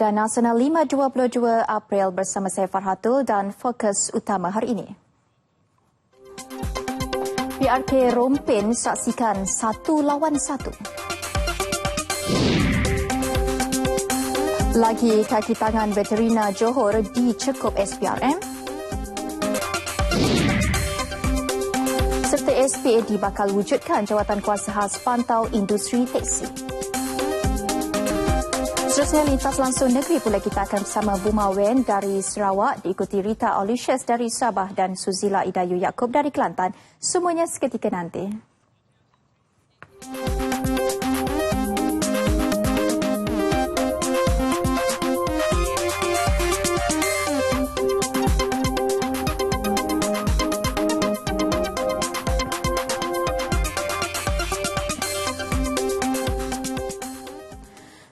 Dan Nasional 5-22 April bersama saya Farhatul dan fokus utama hari ini. PRK Rompin saksikan 1 lawan 1. Lagi kaki tangan veterina Johor dicekup SPRM. Serta SPAD bakal wujudkan jawatan kuasa khas pantau industri teksi. Seterusnya lintas langsung negeri pula kita akan bersama Buma Wen dari Sarawak, diikuti Rita Olicious dari Sabah dan Suzila Idayu Yaakob dari Kelantan. Semuanya seketika nanti.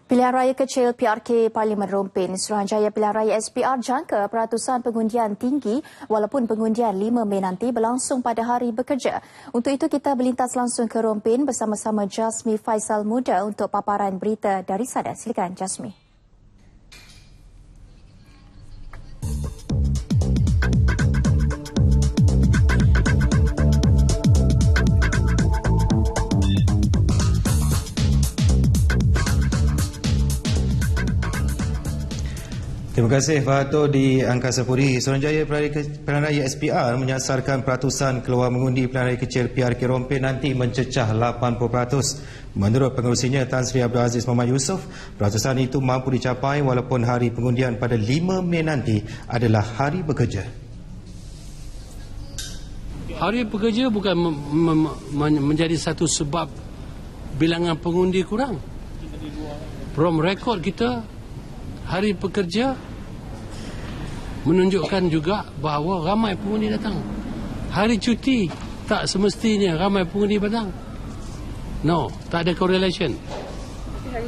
Pilihan Raya Kecil PRK Parlimen Rompin, Suruhanjaya Pilihan Raya SPR jangka peratusan pengundian tinggi walaupun pengundian 5 Mei nanti berlangsung pada hari bekerja. Untuk itu kita berlintas langsung ke Rompin bersama-sama Jasmi Faisal Muda untuk paparan berita dari sana. Silakan Jasmi. Terima kasih Fahatul di Angkasa Puri. Suruhanjaya Pilihan Raya SPR menyasarkan peratusan keluar mengundi Pilihan Raya Kecil PRK Rompin nanti mencecah 80%. Menurut pengerusinya Tan Sri Abdul Aziz Muhammad Yusof, peratusan itu mampu dicapai walaupun hari pengundian pada 5 Mei nanti adalah hari bekerja. Hari bekerja bukan menjadi satu sebab bilangan pengundi kurang. From rekod kita, hari pekerja menunjukkan juga bahawa ramai pengundi datang. Hari cuti tak semestinya ramai pengundi datang. No, tak ada correlation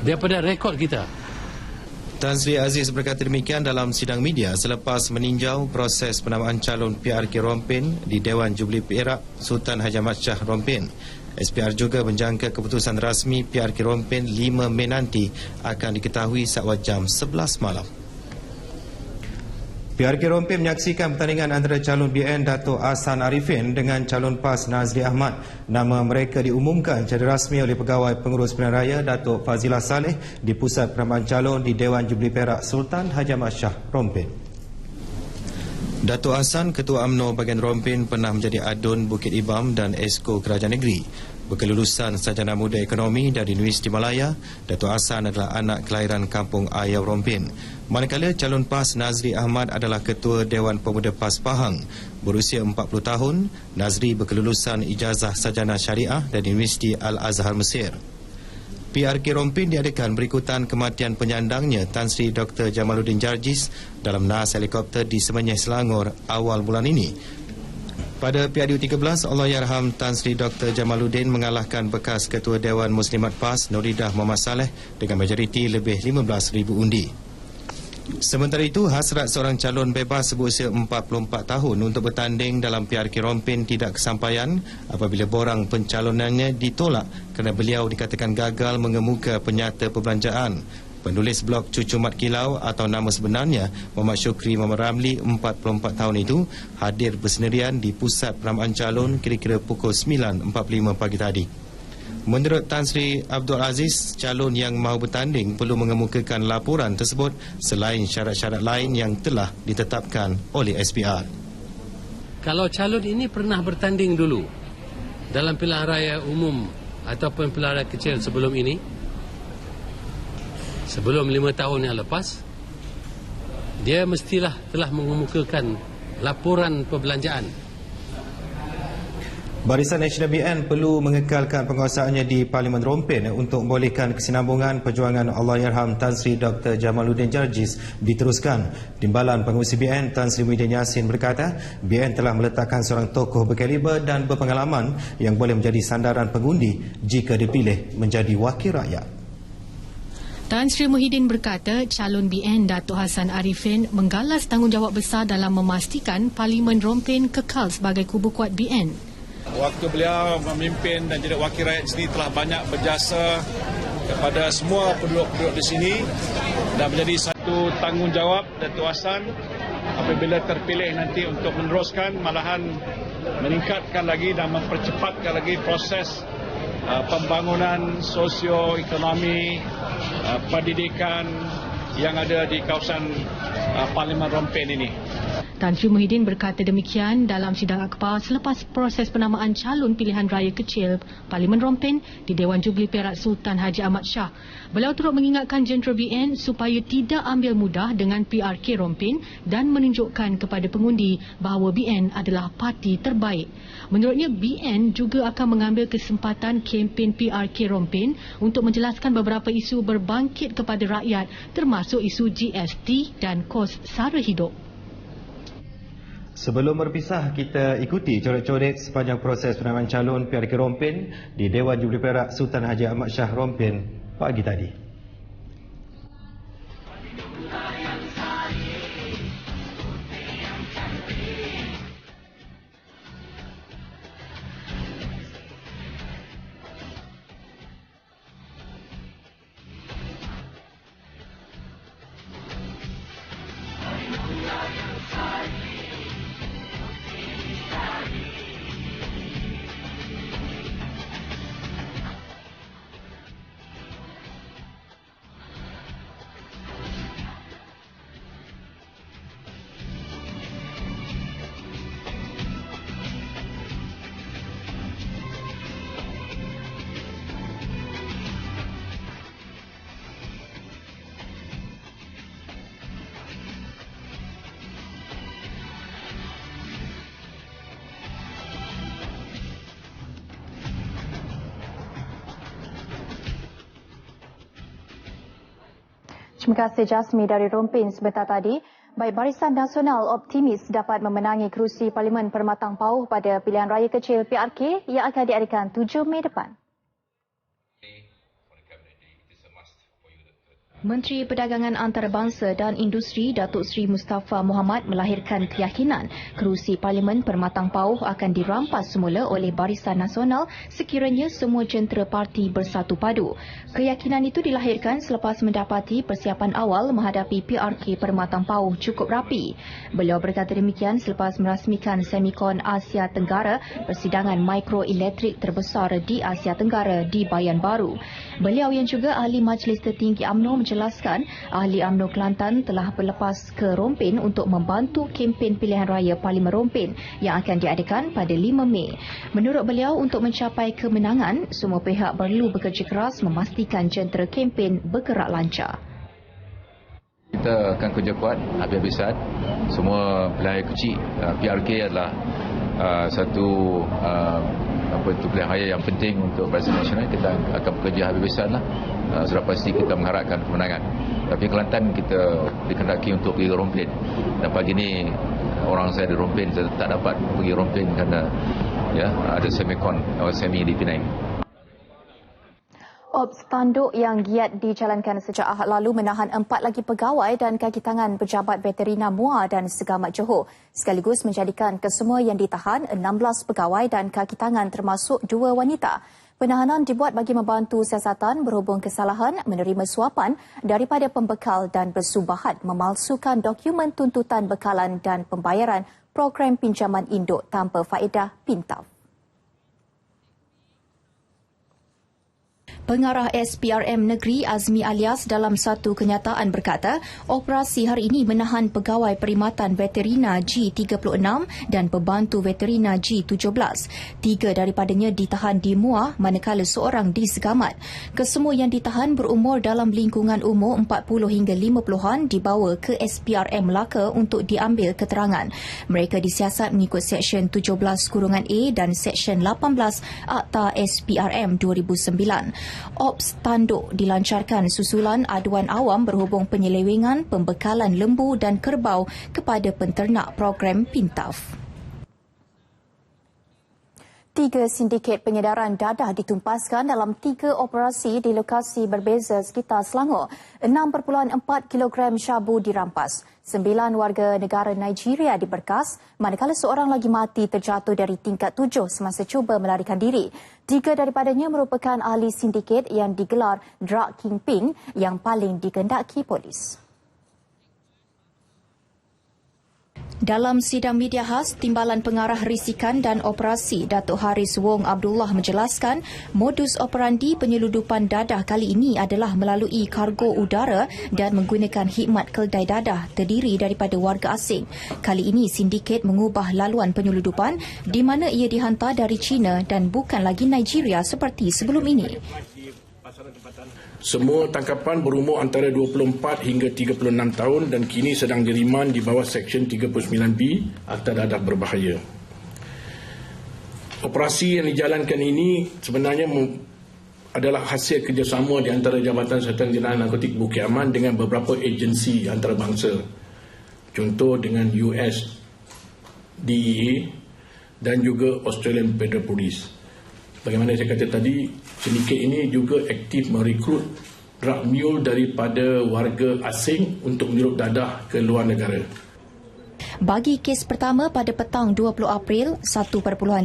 daripada rekod kita. Tan Sri Aziz berkata demikian dalam sidang media selepas meninjau proses penamaan calon PRK Rompin di Dewan Jubli Perak Sultan Haji Ahmad Shah Rompin. SPR juga menjangka keputusan rasmi PRK Rompin 5 Mei nanti akan diketahui saat jam 11 malam. PRK Rompin menyaksikan pertandingan antara calon BN Dato' Ahsan Arifin dengan calon PAS Nazri Ahmad. Nama mereka diumumkan secara rasmi oleh Pegawai Pengurus Pilihan Raya Dato' Fazilah Saleh di Pusat Penamaan Calon di Dewan Jubli Perak Sultan Haji Ahmad Shah Rompin. Dato' Ahsan, Ketua UMNO bahagian Rompin, pernah menjadi Adun Bukit Ibam dan Esko Kerajaan Negeri. Berkelulusan Sarjana Muda Ekonomi dari Universiti Malaya, Dato' Ahsan adalah anak kelahiran Kampung Ayau Rompin. Manakala calon PAS Nazri Ahmad adalah Ketua Dewan Pemuda PAS Pahang. Berusia 40 tahun, Nazri berkelulusan Ijazah Sarjana Syariah dari Universiti Al-Azhar Mesir. PRK Rompin diadakan berikutan kematian penyandangnya Tan Sri Dr. Jamaluddin Jarjis dalam naas helikopter di Semenyih, Selangor awal bulan ini. Pada PRU 13, Allahyarham Tan Sri Dr. Jamaluddin mengalahkan bekas Ketua Dewan Muslimat PAS Nuridah Muhammad Saleh dengan majoriti lebih 15,000 undi. Sementara itu, hasrat seorang calon bebas berusia 44 tahun untuk bertanding dalam PRK Rompin tidak kesampaian apabila borang pencalonannya ditolak kerana beliau dikatakan gagal mengemuka penyata perbelanjaan. Penulis blog Cucu Mat Kilau atau nama sebenarnya Muhammad Syukri Muhammad Ramli, 44 tahun itu hadir bersendirian di pusat penamaan calon kira-kira pukul 9.45 pagi tadi. Menurut Tan Sri Abdul Aziz, calon yang mahu bertanding perlu mengemukakan laporan tersebut selain syarat-syarat lain yang telah ditetapkan oleh SPR. Kalau calon ini pernah bertanding dulu dalam pilihan raya umum ataupun pilihan raya kecil sebelum ini, sebelum 5 tahun yang lepas, dia mestilah telah mengemukakan laporan perbelanjaan. Barisan Nasional BN perlu mengekalkan penguasaannya di Parlimen Rompin untuk membolehkan kesinambungan perjuangan Allahyarham Tan Sri Dr. Jamaluddin Jarjis diteruskan. Timbalan Pengerusi BN Tan Sri Muhyiddin Yassin berkata, BN telah meletakkan seorang tokoh berkaliber dan berpengalaman yang boleh menjadi sandaran pengundi jika dipilih menjadi wakil rakyat. Tan Sri Muhyiddin berkata calon BN Dato' Ahsan Arifin menggalas tanggungjawab besar dalam memastikan Parlimen Rompin kekal sebagai kubu kuat BN. Waktu beliau memimpin dan jadi wakil rakyat di sini telah banyak berjasa kepada semua penduduk-penduduk di sini dan menjadi satu tanggungjawab Datuk Hassan apabila terpilih nanti untuk meneruskan, malahan meningkatkan lagi dan mempercepatkan lagi proses pembangunan sosio-ekonomi, pendidikan yang ada di kawasan Parlimen Rompin ini. Tan Sri Muhyiddin berkata demikian dalam sidang akhbar selepas proses penamaan calon pilihan raya kecil Parlimen Rompin di Dewan Jubli Perak Sultan Haji Ahmad Shah. Beliau turut mengingatkan Jentera BN supaya tidak ambil mudah dengan PRK Rompin dan menunjukkan kepada pengundi bahawa BN adalah parti terbaik. Menurutnya, BN juga akan mengambil kesempatan kempen PRK Rompin untuk menjelaskan beberapa isu berbangkit kepada rakyat termasuk isu GST dan kos sara hidup. Sebelum berpisah, kita ikuti coret-coret sepanjang proses penamaan calon PRK Rompin di Dewan Jubli Perak Sultan Haji Ahmad Shah Rompin pagi tadi. Terima kasih Jasmi dari Rompin sebentar tadi. Baik, Barisan Nasional optimis dapat memenangi kerusi Parlimen Permatang Pauh pada pilihan raya kecil PRK yang akan diadakan 7 Mei depan. Menteri Perdagangan Antarabangsa dan Industri Datuk Seri Mustafa Mohamad melahirkan keyakinan kerusi Parlimen Permatang Pauh akan dirampas semula oleh Barisan Nasional sekiranya semua jentera parti bersatu padu. Keyakinan itu dilahirkan selepas mendapati persiapan awal menghadapi PRK Permatang Pauh cukup rapi. Beliau berkata demikian selepas merasmikan Semikon Asia Tenggara, persidangan mikroelektrik terbesar di Asia Tenggara di Bayan Baru. Beliau yang juga ahli Majlis Tertinggi UMNO menjelaskan ahli UMNO Kelantan telah berlepas ke Rompin untuk membantu kempen pilihan raya Parlimen Rompin yang akan diadakan pada 5 Mei. Menurut beliau, untuk mencapai kemenangan, semua pihak perlu bekerja keras memastikan jentera kempen bergerak lancar. Kita akan kerja kuat habis-habisan. Semua pilihan kecil PRK adalah satu pilihan raya yang penting untuk Barisan Nasional. Kita akan bekerja habis-habisan lah. Sudah pasti kita mengharapkan kemenangan. Tapi Kelantan kita dikehendaki untuk pergi ke Rompin. Dan pagi ini orang saya di Rompin tak dapat pergi Rompin kerana ada semi di Penang. Ops tanduk yang giat dijalankan sejak Ahad lalu menahan 4 lagi pegawai dan kaki tangan pejabat veterina MUA dan Segamat Johor. Sekaligus menjadikan kesemua yang ditahan 16 pegawai dan kaki tangan termasuk 2 wanita. Penahanan dibuat bagi membantu siasatan berhubung kesalahan menerima suapan daripada pembekal dan bersubahat memalsukan dokumen tuntutan bekalan dan pembayaran program pinjaman induk tanpa faedah PINTAF. Pengarah SPRM Negeri Azmi Alias dalam satu kenyataan berkata, operasi hari ini menahan pegawai perkhidmatan veterina G36 dan pembantu veterina G17. 3 daripadanya ditahan di MUA manakala seorang di Segamat. Kesemua yang ditahan berumur dalam lingkungan umur 40 hingga 50-an dibawa ke SPRM Melaka untuk diambil keterangan. Mereka disiasat mengikut Seksyen 17-A dan Seksyen 18 Akta SPRM 2009. Ops tanduk dilancarkan susulan aduan awam berhubung penyelewengan pembekalan lembu dan kerbau kepada penternak program PINTAF. 3 sindiket pengedaran dadah ditumpaskan dalam 3 operasi di lokasi berbeza sekitar Selangor. 6.4 kilogram syabu dirampas. 9 warga negara Nigeria diberkas, manakala seorang lagi mati terjatuh dari tingkat 7 semasa cuba melarikan diri. 3 daripadanya merupakan ahli sindiket yang digelar drug kingpin yang paling dikehendaki polis. Dalam sidang media khas, Timbalan Pengarah Risikan dan Operasi Datuk Haris Wong Abdullah menjelaskan modus operandi penyeludupan dadah kali ini adalah melalui kargo udara dan menggunakan khidmat keldai dadah terdiri daripada warga asing. Kali ini sindiket mengubah laluan penyeludupan di mana ia dihantar dari China dan bukan lagi Nigeria seperti sebelum ini. Semua tangkapan berumur antara 24 hingga 36 tahun dan kini sedang diriman di bawah Seksyen 39B Akta Dadah Berbahaya. Operasi yang dijalankan ini sebenarnya adalah hasil kerjasama di antara Jabatan Serta Jenayah Narkotik Bukit Aman dengan beberapa agensi antarabangsa. Contoh dengan US DEA dan juga Australian Federal Police. Bagaimana saya kata tadi, sindiket ini juga aktif merekrut drug mule daripada warga asing untuk menyurup dadah ke luar negara. Bagi kes pertama pada petang 20 April, 1.56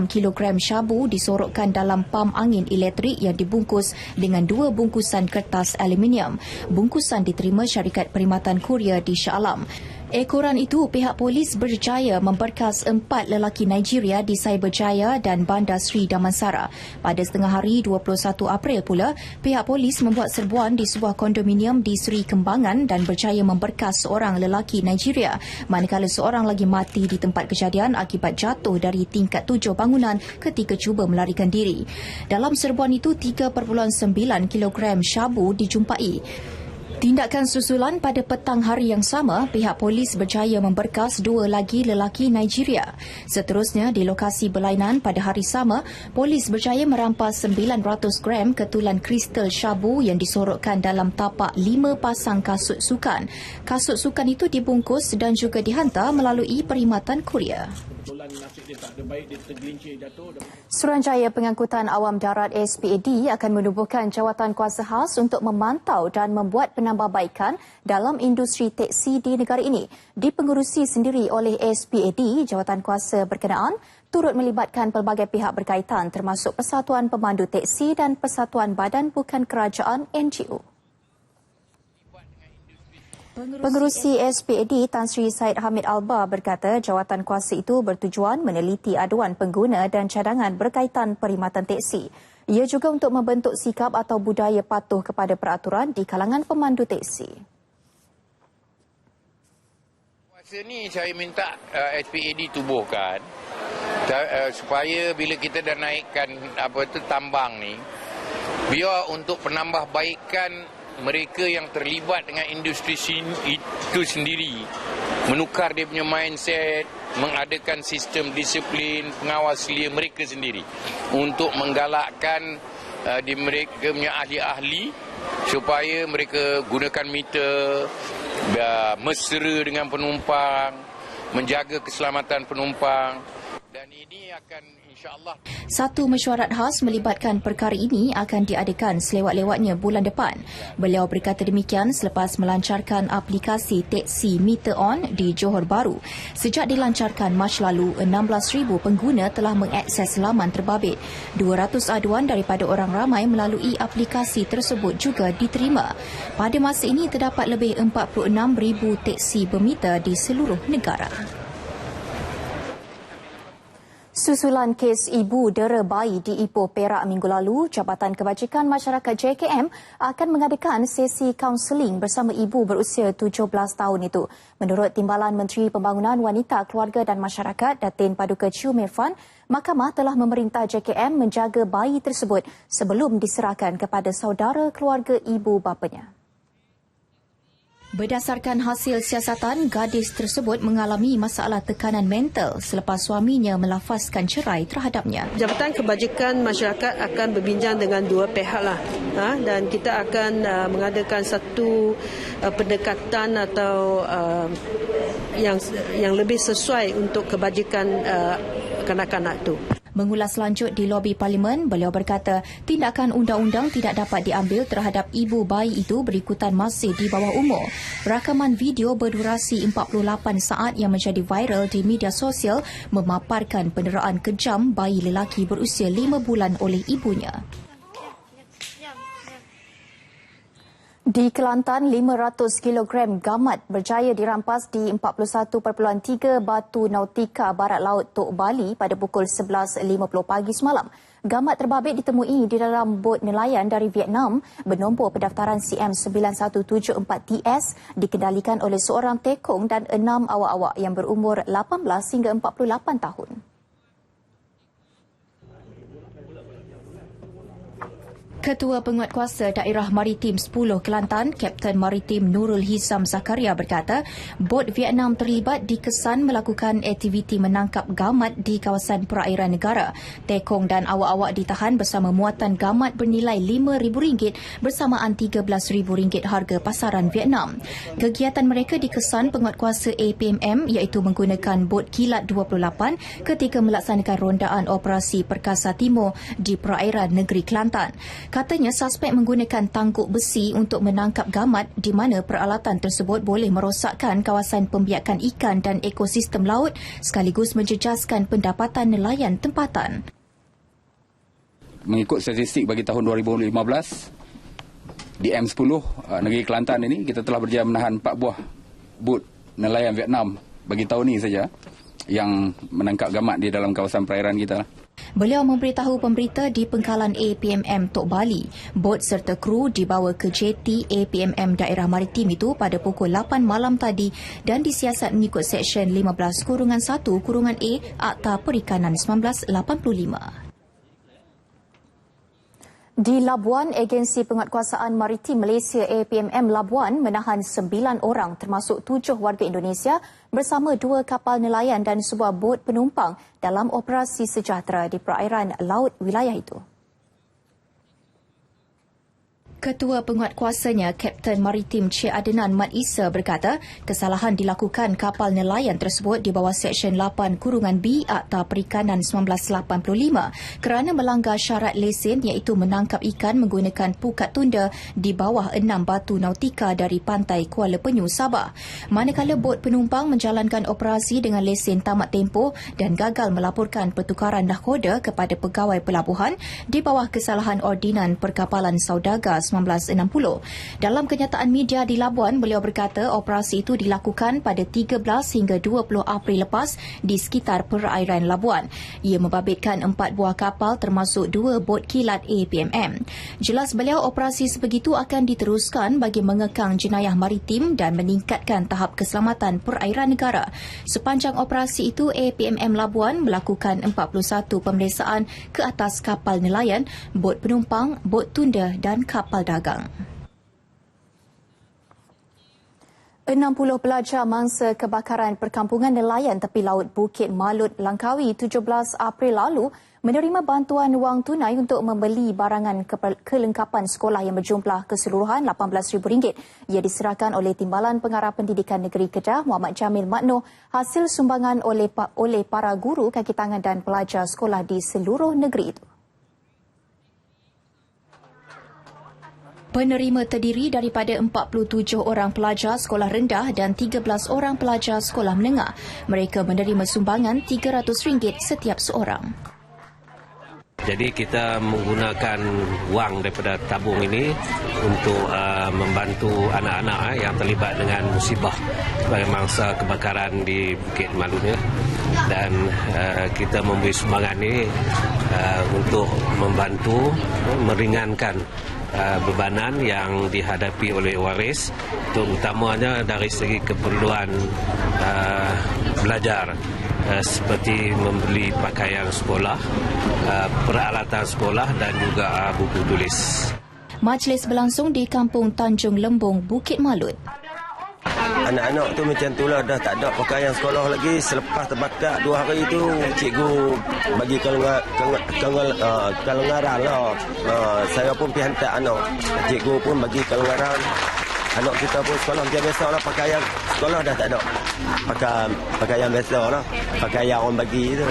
kilogram syabu disorokkan dalam pam angin elektrik yang dibungkus dengan 2 bungkusan kertas aluminium. Bungkusan diterima syarikat perkhidmatan kurier di Shah Alam. Ekoran itu, pihak polis berjaya memberkas 4 lelaki Nigeria di Cyberjaya dan Bandar Sri Damansara. Pada setengah hari 21 April pula, pihak polis membuat serbuan di sebuah kondominium di Sri Kembangan dan berjaya memberkas seorang lelaki Nigeria, manakala seorang lagi mati di tempat kejadian akibat jatuh dari tingkat 7 bangunan ketika cuba melarikan diri. Dalam serbuan itu, 3.9 kilogram syabu dijumpai. Tindakan susulan pada petang hari yang sama, pihak polis berjaya memberkas 2 lagi lelaki Nigeria. Seterusnya, di lokasi berlainan pada hari sama, polis berjaya merampas 900 gram ketulan kristal syabu yang disorokkan dalam tapak 5 pasang kasut sukan. Kasut sukan itu dibungkus dan juga dihantar melalui perkhidmatan kurier. Suruhanjaya Pengangkutan Awam Darat SPAD akan menubuhkan jawatan kuasa khas untuk memantau dan membuat penambahbaikan dalam industri teksi di negara ini. Dipengurusi sendiri oleh SPAD, jawatan kuasa berkenaan turut melibatkan pelbagai pihak berkaitan termasuk Persatuan Pemandu Teksi dan Persatuan Badan Bukan Kerajaan NGO. Pengerusi SPAD Tan Sri Syed Hamid Alba berkata jawatan kuasa itu bertujuan meneliti aduan pengguna dan cadangan berkaitan perkhidmatan teksi. Ia juga untuk membentuk sikap atau budaya patuh kepada peraturan di kalangan pemandu teksi. Kuasa ni saya minta SPAD tubuhkan supaya bila kita dah naikkan tambang ni, biar untuk penambahbaikan mereka yang terlibat dengan industri itu sendiri, menukar dia punya mindset, mengadakan sistem disiplin, pengawas selia mereka sendiri untuk menggalakkan di mereka punya ahli-ahli supaya mereka gunakan meter, mesra dengan penumpang, menjaga keselamatan penumpang, dan ini akan insya-Allah. Satu mesyuarat khas melibatkan perkara ini akan diadakan selewat-lewatnya bulan depan. Beliau berkata demikian selepas melancarkan aplikasi teksi Meter On di Johor Bahru. Sejak dilancarkan Mac lalu, 16,000 pengguna telah mengakses laman terbabit. 200 aduan daripada orang ramai melalui aplikasi tersebut juga diterima. Pada masa ini terdapat lebih 46,000 teksi bermeter di seluruh negara. Susulan kes ibu dera bayi di Ipoh, Perak minggu lalu, Jabatan Kebajikan Masyarakat JKM akan mengadakan sesi kaunseling bersama ibu berusia 17 tahun itu. Menurut Timbalan Menteri Pembangunan Wanita, Keluarga dan Masyarakat, Datin Paduka Chew Mei Fan, Mahkamah telah memerintah JKM menjaga bayi tersebut sebelum diserahkan kepada saudara keluarga ibu bapanya. Berdasarkan hasil siasatan, gadis tersebut mengalami masalah tekanan mental selepas suaminya melafazkan cerai terhadapnya. Jabatan Kebajikan Masyarakat akan berbincang dengan 2 pihak dan kita akan mengadakan satu pendekatan atau yang lebih sesuai untuk kebajikan kanak-kanak itu. Mengulas lanjut di lobi Parlimen, beliau berkata tindakan undang-undang tidak dapat diambil terhadap ibu bayi itu berikutan masih di bawah umur. Rakaman video berdurasi 48 saat yang menjadi viral di media sosial memaparkan penderaan kejam bayi lelaki berusia 5 bulan oleh ibunya. Di Kelantan, 500 kg gamat berjaya dirampas di 41.3 Batu Nautika Barat Laut Tok Bali pada pukul 11.50 pagi semalam. Gamat terbabit ditemui di dalam bot nelayan dari Vietnam bernombor pendaftaran CM9174TS dikendalikan oleh seorang tekong dan 6 awak-awak yang berumur 18 hingga 48 tahun. Ketua Penguatkuasa Daerah Maritim 10 Kelantan, Kapten Maritim Nurul Hizam Zakaria berkata, bot Vietnam terlibat dikesan melakukan aktiviti menangkap gamat di kawasan perairan negara. Tekong dan awak-awak ditahan bersama muatan gamat bernilai RM5,000 bersamaan RM13,000 harga pasaran Vietnam. Kegiatan mereka dikesan Penguatkuasa APMM iaitu menggunakan bot Kilat 28 ketika melaksanakan rondaan operasi Perkasa Timur di perairan negeri Kelantan. Katanya suspek menggunakan tangkuk besi untuk menangkap gamat di mana peralatan tersebut boleh merosakkan kawasan pembiakan ikan dan ekosistem laut sekaligus menjejaskan pendapatan nelayan tempatan. Mengikut statistik bagi tahun 2015, di M10 negeri Kelantan ini kita telah berjaya menahan 4 buah bot nelayan Vietnam bagi tahun ini saja yang menangkap gamat di dalam kawasan perairan kita. Beliau memberitahu pemberita di pengkalan APMM Tok Bali, bot serta kru dibawa ke JT APMM Daerah Maritim itu pada pukul 8 malam tadi dan disiasat mengikut Seksyen 15-1-A Akta Perikanan 1985. Di Labuan, Agensi Penguatkuasaan Maritim Malaysia APMM Labuan menahan 9 orang termasuk 7 warga Indonesia bersama 2 kapal nelayan dan sebuah bot penumpang dalam operasi sejahtera di perairan laut wilayah itu. Ketua Penguatkuasanya, Kapten Maritim Cik Adnan Mat Isa berkata, kesalahan dilakukan kapal nelayan tersebut di bawah Seksyen 8-B Akta Perikanan 1985 kerana melanggar syarat lesen iaitu menangkap ikan menggunakan pukat tunda di bawah 6 batu nautika dari pantai Kuala Penyu, Sabah. Manakala bot penumpang menjalankan operasi dengan lesen tamat tempoh dan gagal melaporkan pertukaran nahkoda kepada pegawai pelabuhan di bawah kesalahan Ordinan Perkapalan Saudagar 1960. Dalam kenyataan media di Labuan, beliau berkata operasi itu dilakukan pada 13 hingga 20 April lepas di sekitar perairan Labuan. Ia membabitkan 4 buah kapal termasuk 2 bot kilat APMM. Jelas beliau operasi sebegitu akan diteruskan bagi mengekang jenayah maritim dan meningkatkan tahap keselamatan perairan negara. Sepanjang operasi itu, APMM Labuan melakukan 41 pemeriksaan ke atas kapal nelayan, bot penumpang, bot tunda dan kapal dagang. 60 pelajar mangsa kebakaran perkampungan nelayan tepi laut Bukit Malut, Langkawi 17 April lalu menerima bantuan wang tunai untuk membeli barangan kelengkapan sekolah yang berjumlah keseluruhan RM18,000. Ia diserahkan oleh Timbalan Pengarah Pendidikan Negeri Kedah Muhammad Jamil Maknoh hasil sumbangan oleh para guru, kaki tangan dan pelajar sekolah di seluruh negeri itu. Penerima terdiri daripada 47 orang pelajar sekolah rendah dan 13 orang pelajar sekolah menengah. Mereka menerima sumbangan RM300 setiap seorang. Jadi kita menggunakan wang daripada tabung ini untuk membantu anak-anak yang terlibat dengan musibah sebagai mangsa kebakaran di Bukit Malut. Dan kita memberi sumbangan ini untuk membantu meringankan bebanan yang dihadapi oleh waris, terutamanya dari segi keperluan belajar seperti membeli pakaian sekolah, peralatan sekolah dan juga buku tulis. Majlis berlangsung di Kampung Tanjung Lembung, Bukit Malut. Anak-anak tu macam tu lah, dah tak ada pakaian sekolah lagi. Selepas terbakar 2 hari tu, cikgu bagi kelonggaran lah. Saya pun pergi hantar anak. Cikgu pun bagi kelonggaran. Anak kita pun sekolah macam biasa lah, pakaian sekolah dah tak ada. Pakaian biasa lah, pakaian orang bagi tu.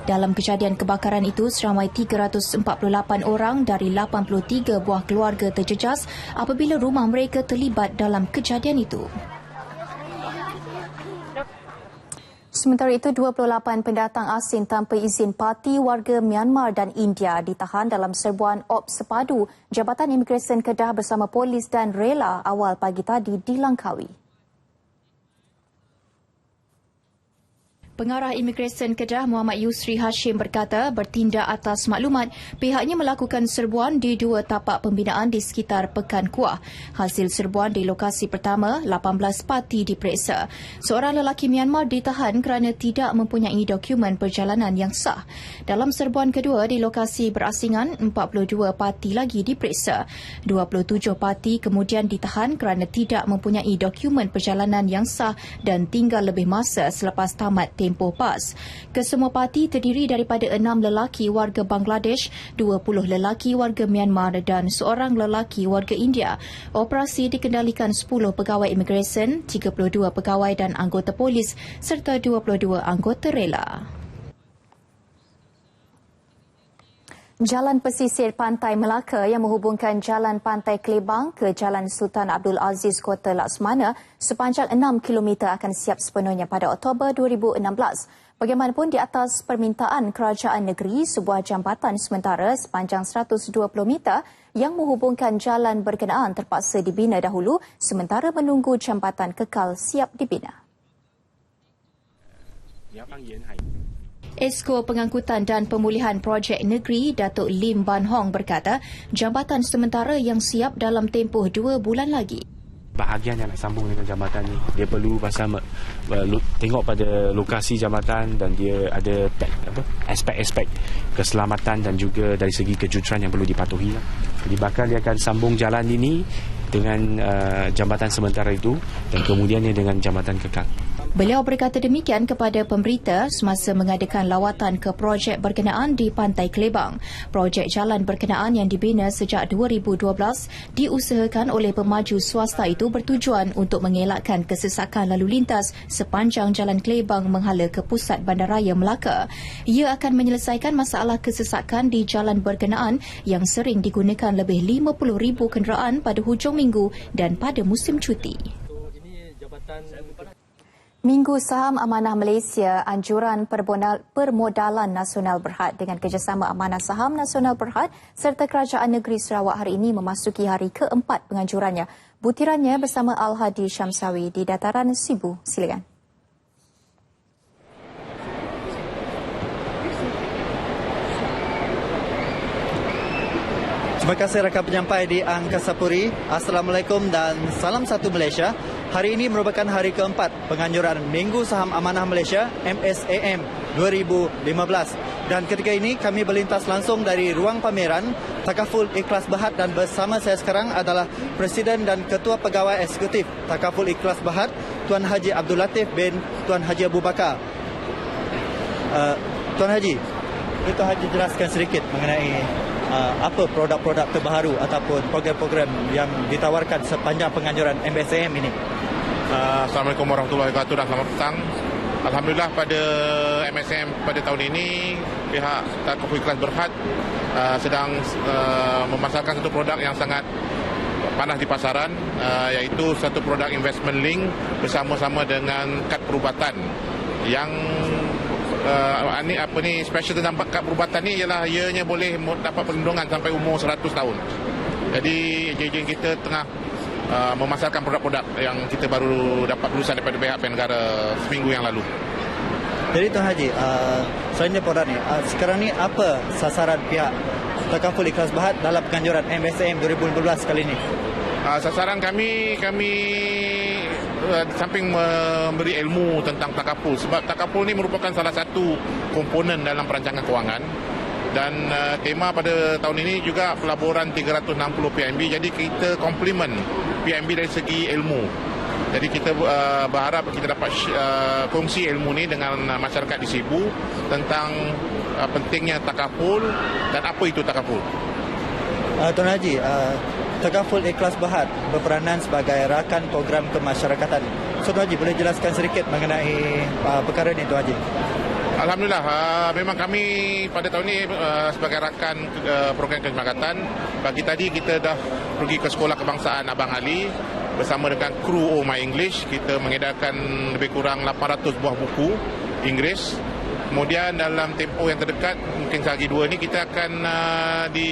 Dalam kejadian kebakaran itu, seramai 348 orang dari 83 buah keluarga terjejas apabila rumah mereka terlibat dalam kejadian itu. Sementara itu, 28 pendatang asing tanpa izin parti warga Myanmar dan India ditahan dalam serbuan Ops Sepadu Jabatan Imigresen Kedah bersama polis dan rela awal pagi tadi di Langkawi. Pengarah Imigresen Kedah Muhammad Yusri Hashim berkata bertindak atas maklumat pihaknya melakukan serbuan di 2 tapak pembinaan di sekitar Pekan Kuah. Hasil serbuan di lokasi pertama, 18 parti diperiksa. Seorang lelaki Myanmar ditahan kerana tidak mempunyai dokumen perjalanan yang sah. Dalam serbuan kedua di lokasi berasingan, 42 parti lagi diperiksa. 27 parti kemudian ditahan kerana tidak mempunyai dokumen perjalanan yang sah dan tinggal lebih masa selepas tamat tempoh PAS. Kesemua parti terdiri daripada 6 lelaki warga Bangladesh, 20 lelaki warga Myanmar dan seorang lelaki warga India. Operasi dikendalikan 10 pegawai imigresen, 32 pegawai dan anggota polis serta 22 anggota rela. Jalan pesisir Pantai Melaka yang menghubungkan Jalan Pantai Kelebang ke Jalan Sultan Abdul Aziz Kota Laksmana sepanjang 6 km akan siap sepenuhnya pada Oktober 2016. Bagaimanapun, di atas permintaan kerajaan negeri, sebuah jambatan sementara sepanjang 120 meter yang menghubungkan jalan berkenaan terpaksa dibina dahulu sementara menunggu jambatan kekal siap dibina. Esko Pengangkutan dan Pemulihan Projek Negeri Datuk Lim Ban Hong berkata jambatan sementara yang siap dalam tempoh 2 bulan lagi. Bahagian yang nak sambung dengan jambatan ni, dia perlu pasal tengok pada lokasi jambatan dan dia ada aspek-aspek keselamatan dan juga dari segi kejujuran yang perlu dipatuhi. Jadi bakal dia akan sambung jalan ini dengan jambatan sementara itu dan kemudiannya dengan jambatan kekal. Beliau berkata demikian kepada pemberita semasa mengadakan lawatan ke projek berkenaan di Pantai Kelebang. Projek jalan berkenaan yang dibina sejak 2012 diusahakan oleh pemaju swasta itu bertujuan untuk mengelakkan kesesakan lalu lintas sepanjang Jalan Kelebang menghala ke pusat Bandaraya Melaka. Ia akan menyelesaikan masalah kesesakan di jalan berkenaan yang sering digunakan lebih 50,000 kenderaan pada hujung minggu dan pada musim cuti. Minggu Saham Amanah Malaysia, anjuran permodalan nasional Berhad dengan kerjasama Amanah Saham Nasional Berhad serta Kerajaan Negeri Sarawak hari ini memasuki hari keempat penganjurannya. Butirannya bersama Al-Hadi Syamsawi di Dataran Sibu. Silakan. Terima kasih rakan penyampai di Angkasa Puri. Assalamualaikum dan salam satu Malaysia. Hari ini merupakan hari keempat penganjuran Minggu Saham Amanah Malaysia MSAM 2015. Dan ketika ini kami berlintas langsung dari ruang pameran Takaful Ikhlas Berhad dan bersama saya sekarang adalah Presiden dan Ketua Pegawai Eksekutif Takaful Ikhlas Berhad, Tuan Haji Abdul Latif bin Tuan Haji Abu Bakar. Tuan Haji, boleh Tuan Haji jelaskan sedikit mengenai apa produk-produk terbaru ataupun program-program yang ditawarkan sepanjang penganjuran MSAM ini? Assalamualaikum warahmatullahi wabarakatuh dan selamat petang. Alhamdulillah pada MSAM pada tahun ini pihak Takaful Ikhlas Berhad sedang memasarkan satu produk yang sangat panas di pasaran, iaitu satu produk investment link bersama-sama dengan kad perubatan yang special tentang kad perubatan ni ialah ianya boleh dapat perlindungan sampai umur 100 tahun. Jadi ejen kita tengah memasarkan produk-produk yang kita baru dapat lulusan daripada pihak negara seminggu yang lalu. Jadi Tuan Haji, selain produk ni, sekarang ni apa sasaran pihak Takaful Ikhlas Berhad dalam penganjuran MSAM 2015 kali ini? Sasaran kami samping memberi ilmu tentang takaful, sebab takaful ni merupakan salah satu komponen dalam perancangan kewangan dan tema pada tahun ini juga pelaburan 360 PMB, jadi kita komplement PMB dari segi ilmu. Jadi kita berharap kita dapat kongsi ilmu ni dengan masyarakat di Sibu tentang pentingnya takaful dan apa itu takaful. Tuan Haji, Takaful Ikhlas Berhad berperanan sebagai rakan program kemasyarakatan. So Tuan Haji boleh jelaskan sedikit mengenai perkara ini Tuan Haji? Alhamdulillah, memang kami pada tahun ini sebagai rakan program keselamatan, pagi tadi kita dah pergi ke Sekolah Kebangsaan Abang Ali bersama dengan kru Oh My English. Kita mengedarkan lebih kurang 800 buah buku Inggeris. Kemudian dalam tempoh yang terdekat, mungkin sehari dua ini kita akan di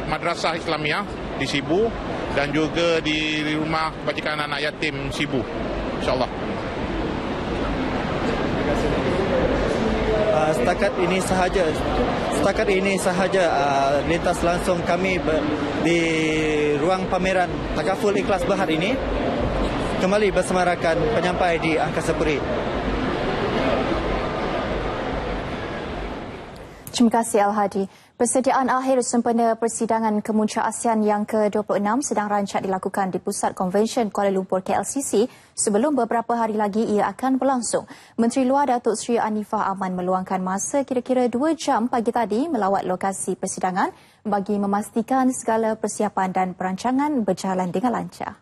Madrasah Islamiah di Sibu dan juga di rumah kebajikan anak yatim Sibu, insyaAllah. Setakat ini sahaja lintas langsung kami di ruang pameran Takaful Ikhlas Bahar ini. Kembali bersama rakan penyampai di Angkasa Puri. Terima kasih Al-Hadi. Persediaan akhir sempena persidangan kemuncak ASEAN yang ke-26 sedang rancak dilakukan di Pusat Konvensyen Kuala Lumpur KLCC sebelum beberapa hari lagi ia akan berlangsung. Menteri Luar Datuk Seri Anifah Aman meluangkan masa kira-kira 2 jam pagi tadi melawat lokasi persidangan bagi memastikan segala persiapan dan perancangan berjalan dengan lancar.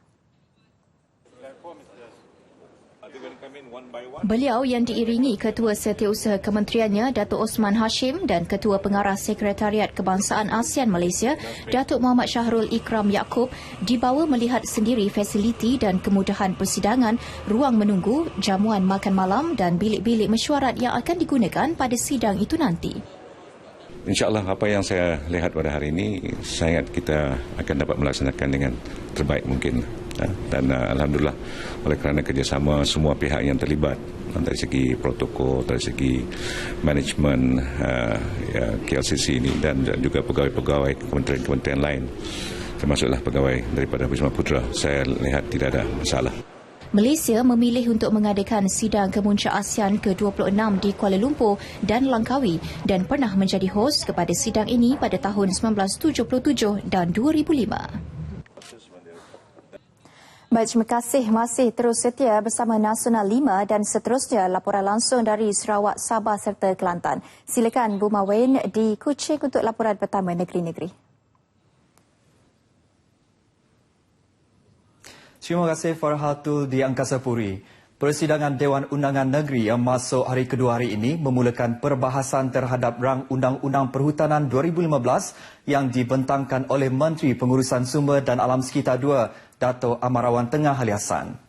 Beliau yang diiringi Ketua Setiausaha Kementeriannya Datuk Osman Hashim dan Ketua Pengarah Sekretariat Kebangsaan ASEAN Malaysia Datuk Muhammad Syahrul Ikram Yaakob dibawa melihat sendiri fasiliti dan kemudahan persidangan, ruang menunggu, jamuan makan malam dan bilik-bilik mesyuarat yang akan digunakan pada sidang itu nanti. InsyaAllah apa yang saya lihat pada hari ini, saya ingat kita akan dapat melaksanakan dengan terbaik mungkin. Dan Alhamdulillah oleh kerana kerjasama semua pihak yang terlibat dari segi protokol, dari segi manajemen KLCC ini dan juga pegawai-pegawai kementerian-kementerian lain, termasuklah pegawai daripada Wisma Putra, saya lihat tidak ada masalah. Malaysia memilih untuk mengadakan sidang kemuncak ASEAN ke-26 di Kuala Lumpur dan Langkawi dan pernah menjadi hos kepada sidang ini pada tahun 1977 dan 2005. Baik, terima kasih. Masih terus setia bersama Nasional 5 dan seterusnya laporan langsung dari Sarawak, Sabah serta Kelantan. Silakan Bu Mawen di Kuching untuk laporan pertama negeri-negeri. Terima kasih Farhatul di Angkasa Puri. Persidangan Dewan Undangan Negeri yang masuk hari kedua hari ini memulakan perbahasan terhadap rang Undang-Undang Perhutanan 2015 yang dibentangkan oleh Menteri Pengurusan Sumber dan Alam Sekitar 2, Dato' Amarawan Tengah Ali Hassan.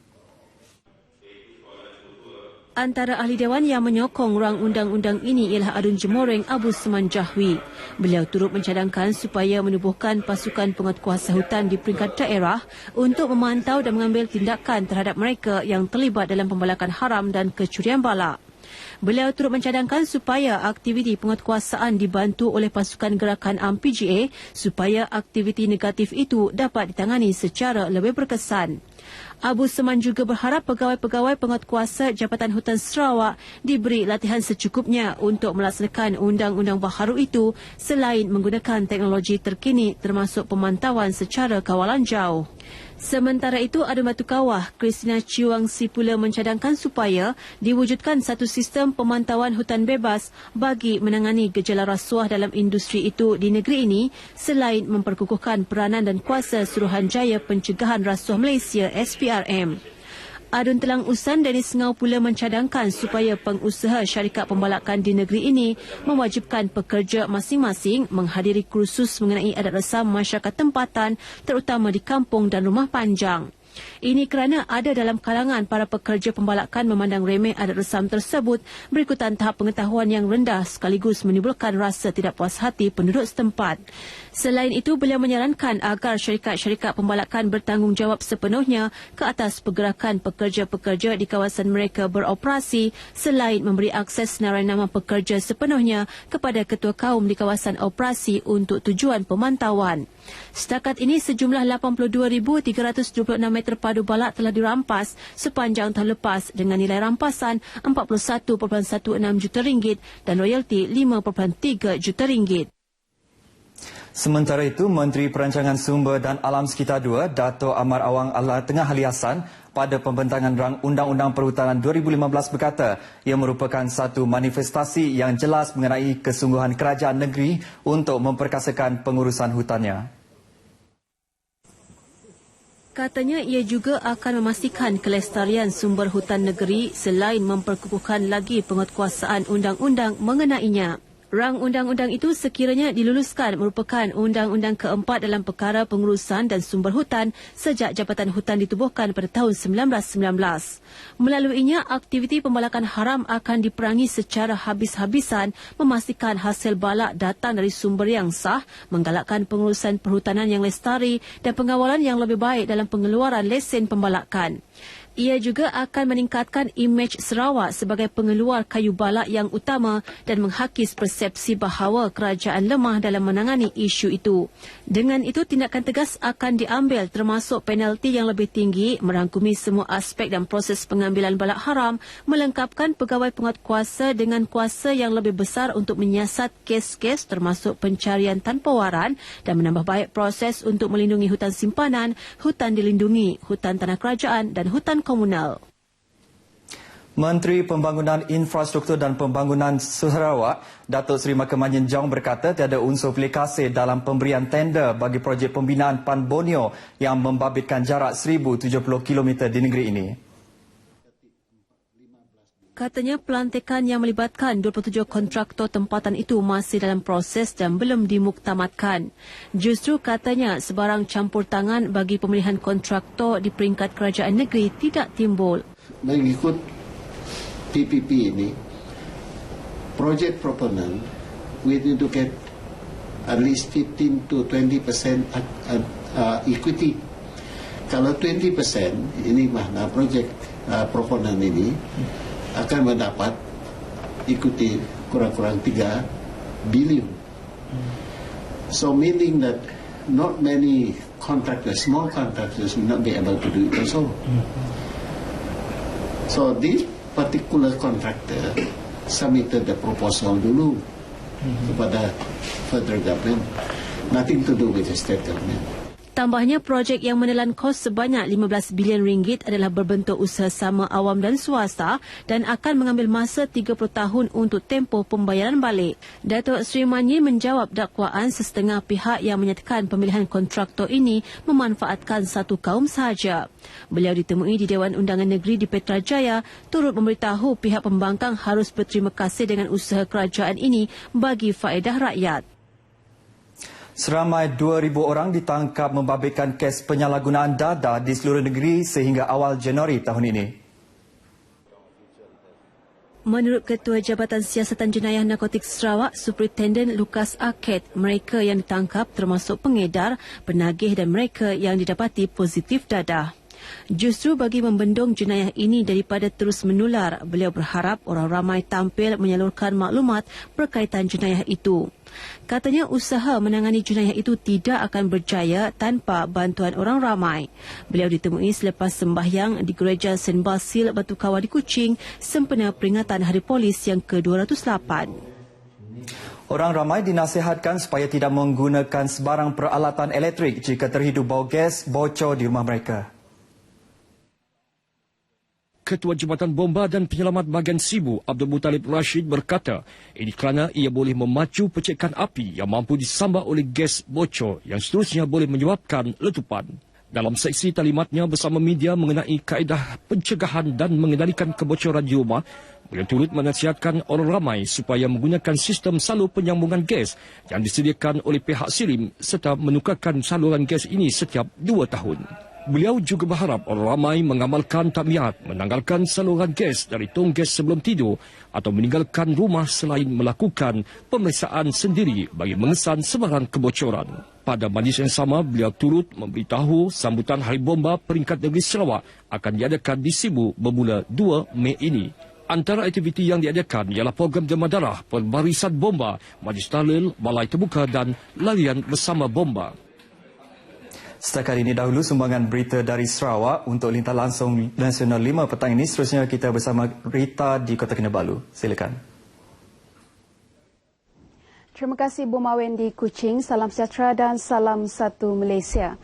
Antara ahli Dewan yang menyokong rang undang-undang ini ialah Adun Jemoreng Abu Seman Jahwi. Beliau turut mencadangkan supaya menubuhkan pasukan penguatkuasa hutan di peringkat daerah untuk memantau dan mengambil tindakan terhadap mereka yang terlibat dalam pembalakan haram dan kecurian balak. Beliau turut mencadangkan supaya aktiviti penguatkuasaan dibantu oleh pasukan gerakan AMPGA supaya aktiviti negatif itu dapat ditangani secara lebih berkesan. Abu Seman juga berharap pegawai-pegawai penguatkuasa Jabatan Hutan Sarawak diberi latihan secukupnya untuk melaksanakan undang-undang baharu itu selain menggunakan teknologi terkini termasuk pemantauan secara kawalan jauh. Sementara itu, Adun Batu Kawah, Christina Chiwangsi pula mencadangkan supaya diwujudkan satu sistem pemantauan hutan bebas bagi menangani gejala rasuah dalam industri itu di negeri ini selain memperkukuhkan peranan dan kuasa Suruhanjaya Pencegahan Rasuah Malaysia SPRM. Adun Telang Usan Dennis Ngau pula mencadangkan supaya pengusaha syarikat pembalakan di negeri ini mewajibkan pekerja masing-masing menghadiri kursus mengenai adat resam masyarakat tempatan terutama di kampung dan rumah panjang. Ini kerana ada dalam kalangan para pekerja pembalakan memandang remeh adat resam tersebut berikutan tahap pengetahuan yang rendah sekaligus menimbulkan rasa tidak puas hati penduduk setempat. Selain itu, beliau menyarankan agar syarikat-syarikat pembalakan bertanggungjawab sepenuhnya ke atas pergerakan pekerja-pekerja di kawasan mereka beroperasi selain memberi akses senarai nama pekerja sepenuhnya kepada ketua kaum di kawasan operasi untuk tujuan pemantauan. Setakat ini, sejumlah 82,326 meter padu balak telah dirampas sepanjang tahun lepas dengan nilai rampasan RM41.16 juta dan royalti RM5.3 juta. Sementara itu, Menteri Perancangan Sumber dan Alam Sekitar 2, Dato' Amarawan Tengah Ali Hassan, pada pembentangan rang Undang-Undang Perhutanan 2015 berkata ia merupakan satu manifestasi yang jelas mengenai kesungguhan kerajaan negeri untuk memperkasakan pengurusan hutannya. Katanya ia juga akan memastikan kelestarian sumber hutan negeri selain memperkukuhkan lagi penguatkuasaan undang-undang mengenainya. Rang undang-undang itu sekiranya diluluskan merupakan undang-undang keempat dalam perkara pengurusan dan sumber hutan sejak Jabatan Hutan ditubuhkan pada tahun 1919. Melaluinya, aktiviti pembalakan haram akan diperangi secara habis-habisan, memastikan hasil balak datang dari sumber yang sah, menggalakkan pengurusan perhutanan yang lestari dan pengawalan yang lebih baik dalam pengeluaran lesen pembalakan. Ia juga akan meningkatkan imej Sarawak sebagai pengeluar kayu balak yang utama dan menghakis persepsi bahawa kerajaan lemah dalam menangani isu itu. Dengan itu, tindakan tegas akan diambil termasuk penalti yang lebih tinggi, merangkumi semua aspek dan proses pengambilan balak haram, melengkapkan pegawai penguatkuasa dengan kuasa yang lebih besar untuk menyiasat kes-kes termasuk pencarian tanpa waran dan menambah baik proses untuk melindungi hutan simpanan, hutan dilindungi, hutan tanah kerajaan dan hutan komunal. Menteri Pembangunan Infrastruktur dan Pembangunan Sarawak, Datuk Seri Makamanyin Jong berkata tiada unsur pilih kasih dalam pemberian tender bagi projek pembinaan Pan Borneo yang membabitkan jarak 1,070 km di negeri ini. Katanya pelantikan yang melibatkan 27 kontraktor tempatan itu masih dalam proses dan belum dimuktamadkan. Justru katanya sebarang campur tangan bagi pemilihan kontraktor di peringkat kerajaan negeri tidak timbul. Mengikut PPP ini, project proponent we need to get at least 15 to 20% equity. Kalau 20% ini mana project proponent ini akan mendapat ikuti kurang-kurang 3 bilion. So meaning that not many contractors, small contractors will not be able to do it also. So this particular contractor submitted the proposal dulu kepada federal government. Nothing to do with the state government. Tambahnya, projek yang menelan kos sebanyak 15 bilion ringgit adalah berbentuk usaha sama awam dan swasta dan akan mengambil masa 30 tahun untuk tempoh pembayaran balik. Datuk Seri Manyi menjawab dakwaan sesetengah pihak yang menyatakan pemilihan kontraktor ini memanfaatkan satu kaum sahaja. Beliau ditemui di Dewan Undangan Negeri di Petrajaya turut memberitahu pihak pembangkang harus berterima kasih dengan usaha kerajaan ini bagi faedah rakyat. Seramai 2,000 orang ditangkap membabitkan kes penyalahgunaan data di seluruh negeri sehingga awal Januari tahun ini. Menurut Ketua Jabatan Siasatan Jenayah Narkotik Sarawak, Superintendent Lucas Arcade, mereka yang ditangkap termasuk pengedar, penagih dan mereka yang didapati positif dadah. Justru bagi membendung jenayah ini daripada terus menular, beliau berharap orang ramai tampil menyalurkan maklumat berkaitan jenayah itu. Katanya usaha menangani jenayah itu tidak akan berjaya tanpa bantuan orang ramai. Beliau ditemui selepas sembahyang di Gereja St. Basil Batu Kawah di Kuching sempena peringatan Hari Polis yang ke-208. Orang ramai dinasihatkan supaya tidak menggunakan sebarang peralatan elektrik jika terhidu bau gas bocor di rumah mereka. Ketua Jabatan Bomba dan Penyelamat Bahagian Sibu, Abdul Muttalib Rashid berkata, ini kerana ia boleh memacu percikan api yang mampu disambar oleh gas bocor yang seterusnya boleh menyebabkan letupan. Dalam seksi talimatnya bersama media mengenai kaedah pencegahan dan mengendalikan kebocoran di rumah, beliau turut menasihatkan orang ramai supaya menggunakan sistem salur penyambungan gas yang disediakan oleh pihak Sirim serta menukarkan saluran gas ini setiap 2 tahun. Beliau juga berharap orang ramai mengamalkan tabiat menanggalkan saluran gas dari tong gas sebelum tidur atau meninggalkan rumah selain melakukan pemeriksaan sendiri bagi mengesan sebarang kebocoran. Pada majlis yang sama, beliau turut memberitahu sambutan Hari Bomba peringkat negeri Sarawak akan diadakan di Sibu bermula 2 Mei ini. Antara aktiviti yang diadakan ialah program demam darah, pembarisan bomba, majlis tahlil, balai terbuka dan larian bersama bomba. Setakat ini dahulu sumbangan berita dari Sarawak. Untuk lintas langsung Nasional 5 petang ini, seterusnya kita bersama Rita di Kota Kinabalu. Silakan. Terima kasih Bumawen di Kuching. Salam sejahtera dan salam satu Malaysia.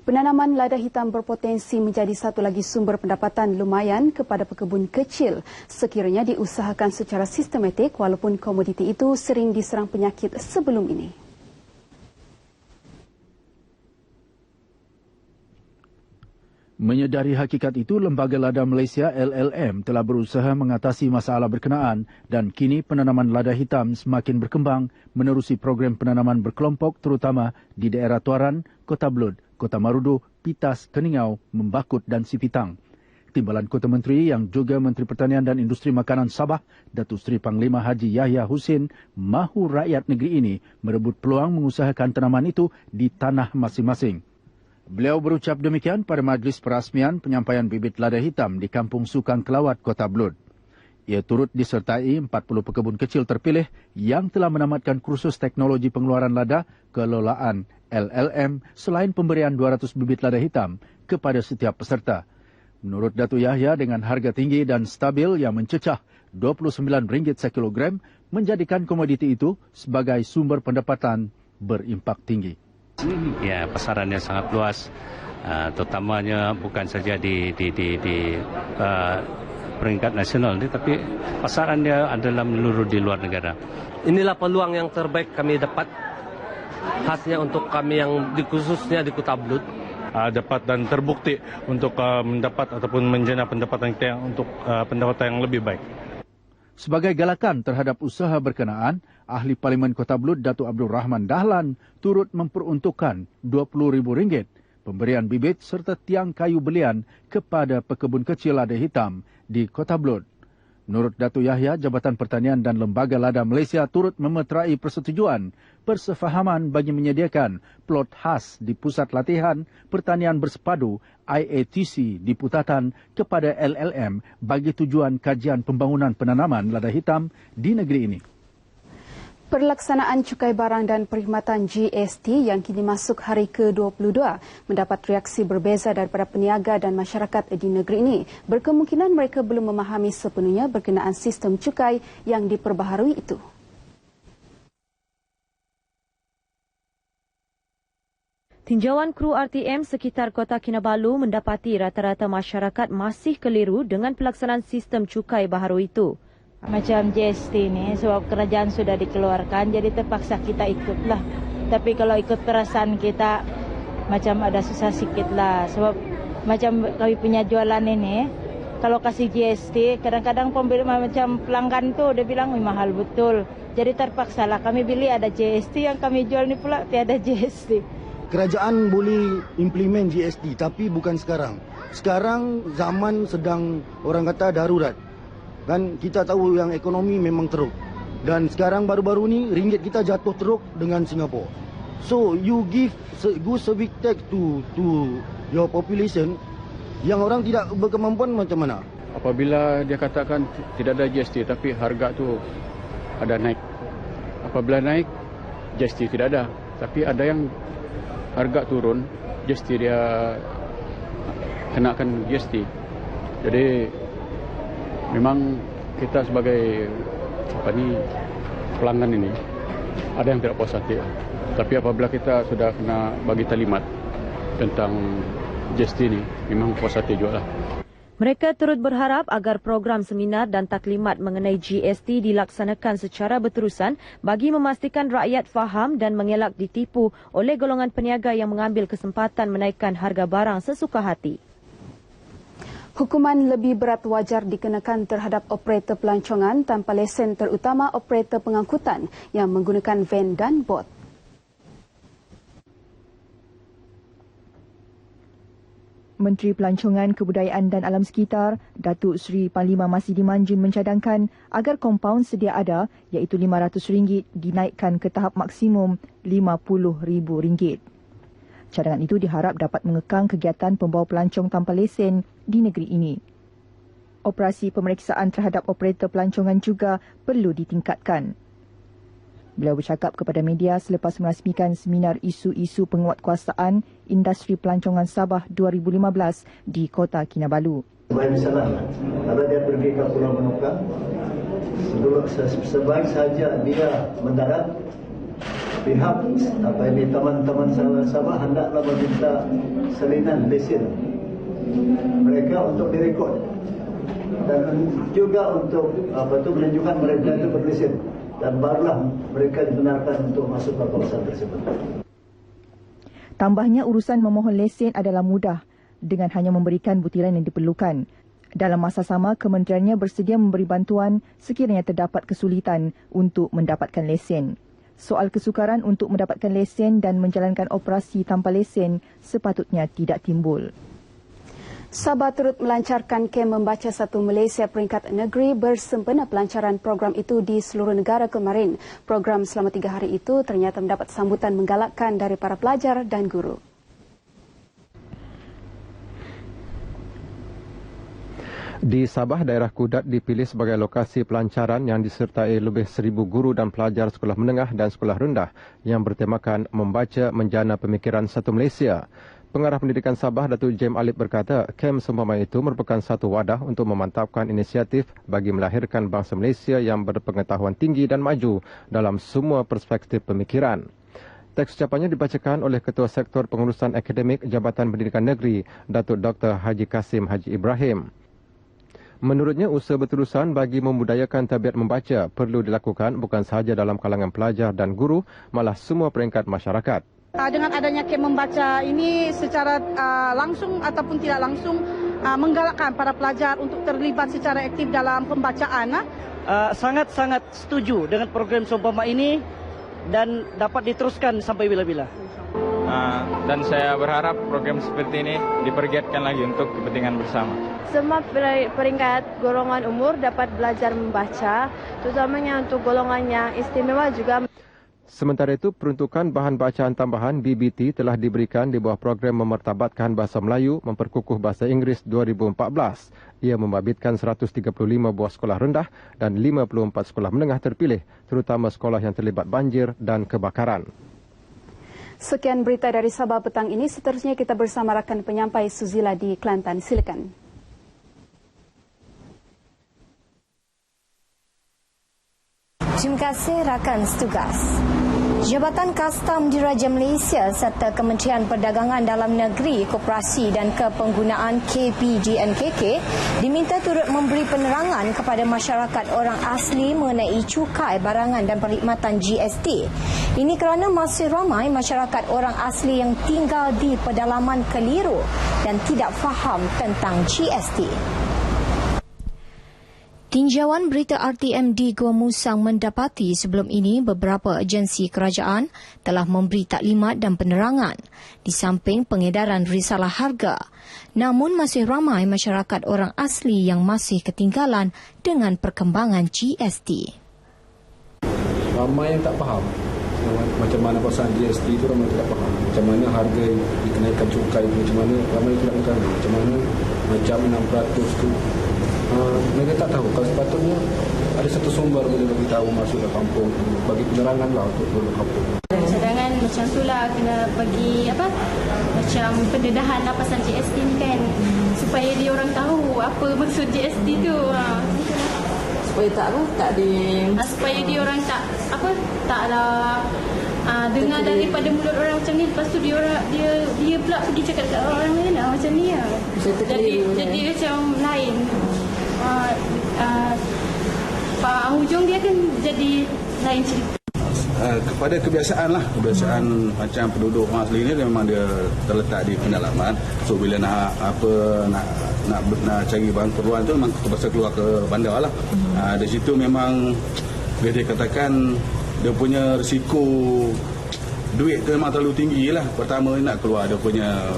Penanaman lada hitam berpotensi menjadi satu lagi sumber pendapatan lumayan kepada pekebun kecil sekiranya diusahakan secara sistematik walaupun komoditi itu sering diserang penyakit sebelum ini. Menyedari hakikat itu, Lembaga Lada Malaysia LLM telah berusaha mengatasi masalah berkenaan dan kini penanaman lada hitam semakin berkembang menerusi program penanaman berkelompok terutama di daerah Tuaran, Kota Blud, Kota Marudu, Pitas, Keningau, Membakut dan Sipitang. Timbalan Kota Menteri yang juga Menteri Pertanian dan Industri Makanan Sabah, Datuk Seri Panglima Haji Yahya Hussein, mahu rakyat negeri ini merebut peluang mengusahakan tanaman itu di tanah masing-masing. Beliau berucap demikian pada majlis perasmian penyampaian bibit lada hitam di Kampung Sukang Kelawat, Kota Blud. Ia turut disertai 40 pekebun kecil terpilih yang telah menamatkan kursus teknologi pengeluaran lada kelolaan LLM selain pemberian 200 bibit lada hitam kepada setiap peserta. Menurut Datuk Yahya, dengan harga tinggi dan stabil yang mencecah RM29 sekilogram menjadikan komoditi itu sebagai sumber pendapatan berimpak tinggi. Ya, pasarannya sangat luas, terutamanya bukan saja di peringkat nasional, tapi pasarannya adalah menyeluruh di luar negara. Inilah peluang yang terbaik kami dapat, khasnya untuk kami yang khususnya di Kota Blud. Dapat dan terbukti untuk mendapat ataupun menjana pendapatan kita untuk pendapatan yang lebih baik. Sebagai galakan terhadap usaha berkenaan, Ahli Parlimen Kota Blud Datuk Abdul Rahman Dahlan turut memperuntukkan RM20,000 pemberian bibit serta tiang kayu belian kepada pekebun kecil lada hitam di Kota Blud. Menurut Datuk Yahya, Jabatan Pertanian dan Lembaga Lada Malaysia turut memeterai persetujuan persefahaman bagi menyediakan plot khas di Pusat Latihan Pertanian Bersepadu IATC di Putatan kepada LLM bagi tujuan kajian pembangunan penanaman lada hitam di negeri ini. Pelaksanaan Cukai Barang dan Perkhidmatan GST yang kini masuk hari ke-22 mendapat reaksi berbeza daripada peniaga dan masyarakat di negeri ini. Berkemungkinan mereka belum memahami sepenuhnya berkenaan sistem cukai yang diperbaharui itu. Tinjauan kru RTM sekitar Kota Kinabalu mendapati rata-rata masyarakat masih keliru dengan pelaksanaan sistem cukai baharu itu. Macam GST ni sebab kerajaan sudah dikeluarkan jadi terpaksa kita ikutlah. Tapi kalau ikut perasaan kita macam ada susah sikit lah. Sebab macam kami punya jualan ini kalau kasih GST kadang-kadang pembeli macam pelanggan tu dia bilang mahal betul. Jadi terpaksa lah kami beli ada GST yang kami jual ni pula tiada GST. Kerajaan boleh implement GST tapi bukan sekarang. Sekarang zaman sedang orang kata darurat. Kan kita tahu yang ekonomi memang teruk. Dan sekarang baru-baru ni ringgit kita jatuh teruk dengan Singapura. So you give good civic tax to your population yang orang tidak berkemampuan macam mana? Apabila dia katakan tidak ada GST tapi harga tu ada naik. Apabila naik GST tidak ada. Tapi ada yang harga turun GST dia kenakan GST. Jadi memang kita sebagai pelanggan ini ada yang tidak puas hati. Tapi apabila kita sudah kena bagi taklimat tentang GST ini, memang puas hati juga lah. Mereka turut berharap agar program seminar dan taklimat mengenai GST dilaksanakan secara berterusan bagi memastikan rakyat faham dan mengelak ditipu oleh golongan peniaga yang mengambil kesempatan menaikkan harga barang sesuka hati. Hukuman lebih berat wajar dikenakan terhadap operator pelancongan tanpa lesen terutama operator pengangkutan yang menggunakan van dan bot. Menteri Pelancongan, Kebudayaan dan Alam Sekitar, Datuk Seri Panglima Masidi Manjun mencadangkan agar kompaun sedia ada iaitu RM500 dinaikkan ke tahap maksimum RM50,000. Cadangan itu diharap dapat mengekang kegiatan pembawa pelancong tanpa lesen di negeri ini. Operasi pemeriksaan terhadap operator pelancongan juga perlu ditingkatkan. Beliau bercakap kepada media selepas merasmikan seminar isu-isu penguatkuasaan industri pelancongan Sabah 2015 di Kota Kinabalu. Misalnya, kalau dia pergi ke Pulau Menuka, sebaik saja dia mendarat, pihak teman-teman Sabah hendaklah meminta salinan lesen mereka untuk direkod dan juga untuk menunjukkan mereka itu berlesen dan barulah mereka dibenarkan untuk masuk ke kawasan tersebut. Tambahnya, urusan memohon lesen adalah mudah. dengan hanya memberikan butiran yang diperlukan. Dalam masa sama, kementeriannya bersedia memberi bantuan sekiranya terdapat kesulitan untuk mendapatkan lesen. Soal kesukaran untuk mendapatkan lesen dan menjalankan operasi tanpa lesen sepatutnya tidak timbul. Sabah turut melancarkan kem membaca satu Malaysia peringkat negeri bersempena pelancaran program itu di seluruh negara kemarin. Program selama 3 hari itu ternyata mendapat sambutan menggalakkan dari para pelajar dan guru. Di Sabah, daerah Kudat dipilih sebagai lokasi pelancaran yang disertai lebih 1,000 guru dan pelajar sekolah menengah dan sekolah rendah yang bertemakan membaca menjana pemikiran satu Malaysia. Pengarah Pendidikan Sabah, Datuk Jem Alip berkata, kem seumpama itu merupakan satu wadah untuk memantapkan inisiatif bagi melahirkan bangsa Malaysia yang berpengetahuan tinggi dan maju dalam semua perspektif pemikiran. Teks ucapannya dibacakan oleh Ketua Sektor Pengurusan Akademik Jabatan Pendidikan Negeri, Datuk Dr. Haji Kasim Haji Ibrahim. Menurutnya, usaha berterusan bagi membudayakan tabiat membaca perlu dilakukan bukan sahaja dalam kalangan pelajar dan guru, malah semua peringkat masyarakat. Dengan adanya kem membaca ini secara langsung ataupun tidak langsung menggalakkan para pelajar untuk terlibat secara aktif dalam pembacaan. Sangat-sangat setuju dengan program seumpama ini dan dapat diteruskan sampai bila-bila. Dan saya berharap program seperti ini dipergiatkan lagi untuk kepentingan bersama. Semua peringkat golongan umur dapat belajar membaca, terutamanya untuk golongan yang istimewa juga. Sementara itu, peruntukan bahan bacaan tambahan BBT telah diberikan di bawah program Memertabatkan Bahasa Melayu Memperkukuh Bahasa Inggris 2014. Ia membabitkan 135 buah sekolah rendah dan 54 sekolah menengah terpilih, terutama sekolah yang terlibat banjir dan kebakaran. Sekian berita dari Sabah petang ini. Seterusnya kita bersama rakan penyampai Suzila di Kelantan. Silakan. Terima kasih rakan setugas. Jabatan Kastam Diraja Malaysia serta Kementerian Perdagangan Dalam Negeri, Koperasi dan Kepenggunaan KPDNKK diminta turut memberi penerangan kepada masyarakat orang asli mengenai cukai barangan dan perkhidmatan GST. Ini kerana masih ramai masyarakat orang asli yang tinggal di pedalaman keliru dan tidak faham tentang GST. Tinjauan berita RTM di Gua Musang mendapati sebelum ini beberapa agensi kerajaan telah memberi taklimat dan penerangan di samping pengedaran risalah harga. Namun masih ramai masyarakat orang asli yang masih ketinggalan dengan perkembangan GST. Ramai yang tak faham macam mana pasal GST itu, ramai tidak faham. Macam mana harga dikenaikan cukai, macam mana ramai tidak mengetahui. Macam mana macam 6% tu. Mereka tak tahu. Kalau sepatutnya ada satu sumber boleh bagi tahu masuk ke kampung, bagi penerangan lah untuk kampung. Cadangan macam tu lah, kena bagi apa, macam pendedahan lah pasal GST ni kan, supaya dia orang tahu apa maksud GST tu. Supaya supaya dia orang taklah dengar daripada mulut orang macam ni, lepas tu dia pula pergi cakap kat orang lain macam ni lah. Jadi macam lain. Hujung dia kan jadi lain cerita. Kepada kebiasaan macam penduduk orang asli ni memang dia terletak di pendalaman. So bila nak cari bahan keperluan tu memang terpaksa keluar ke bandar lah. Di situ memang dia katakan dia punya risiko duit tu memang terlalu tinggi lah. Pertama nak keluar dia punya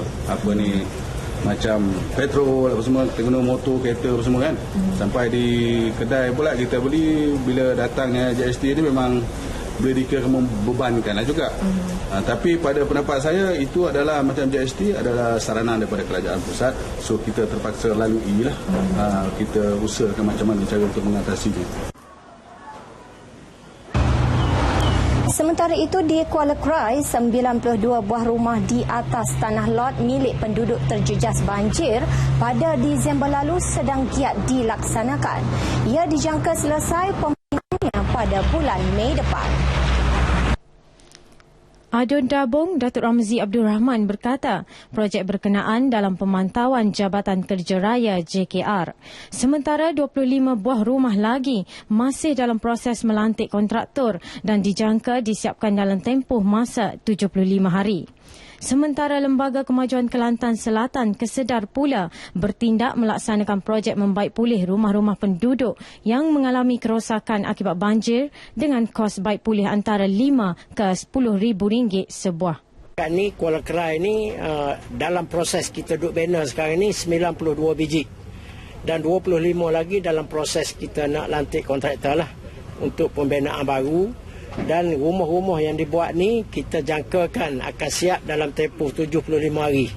macam petrol apa semua, kena motor, kereta apa semua kan. Sampai di kedai pula kita beli, bila datangnya GST ni memang boleh dikira membebankan lah juga. Tapi pada pendapat saya itu adalah macam GST adalah saranan daripada kerajaan pusat. So kita terpaksa lalui lah. Kita usahakan macam mana cara untuk mengatasinya. Sementara itu di Kuala Krai, 92 buah rumah di atas tanah lot milik penduduk terjejas banjir pada Disember lalu sedang giat dilaksanakan. Ia dijangka selesai pembinaannya pada bulan Mei depan. Adun Dabung Datuk Ramzi Abdul Rahman berkata, projek berkenaan dalam pemantauan Jabatan Kerja Raya JKR. Sementara 25 buah rumah lagi masih dalam proses melantik kontraktor dan dijangka disiapkan dalam tempoh masa 75 hari. Sementara Lembaga Kemajuan Kelantan Selatan kesedar pula bertindak melaksanakan projek membaik pulih rumah-rumah penduduk yang mengalami kerosakan akibat banjir dengan kos baik pulih antara RM5 ke RM10,000 sebuah. Ni Kuala Kerai ni dalam proses kita duduk banner sekarang ni 92 biji. Dan 25 lagi dalam proses kita nak lantik kontraktor lah untuk pembinaan baru. Dan rumah-rumah yang dibuat ni kita jangkakan akan siap dalam tempoh 75 hari.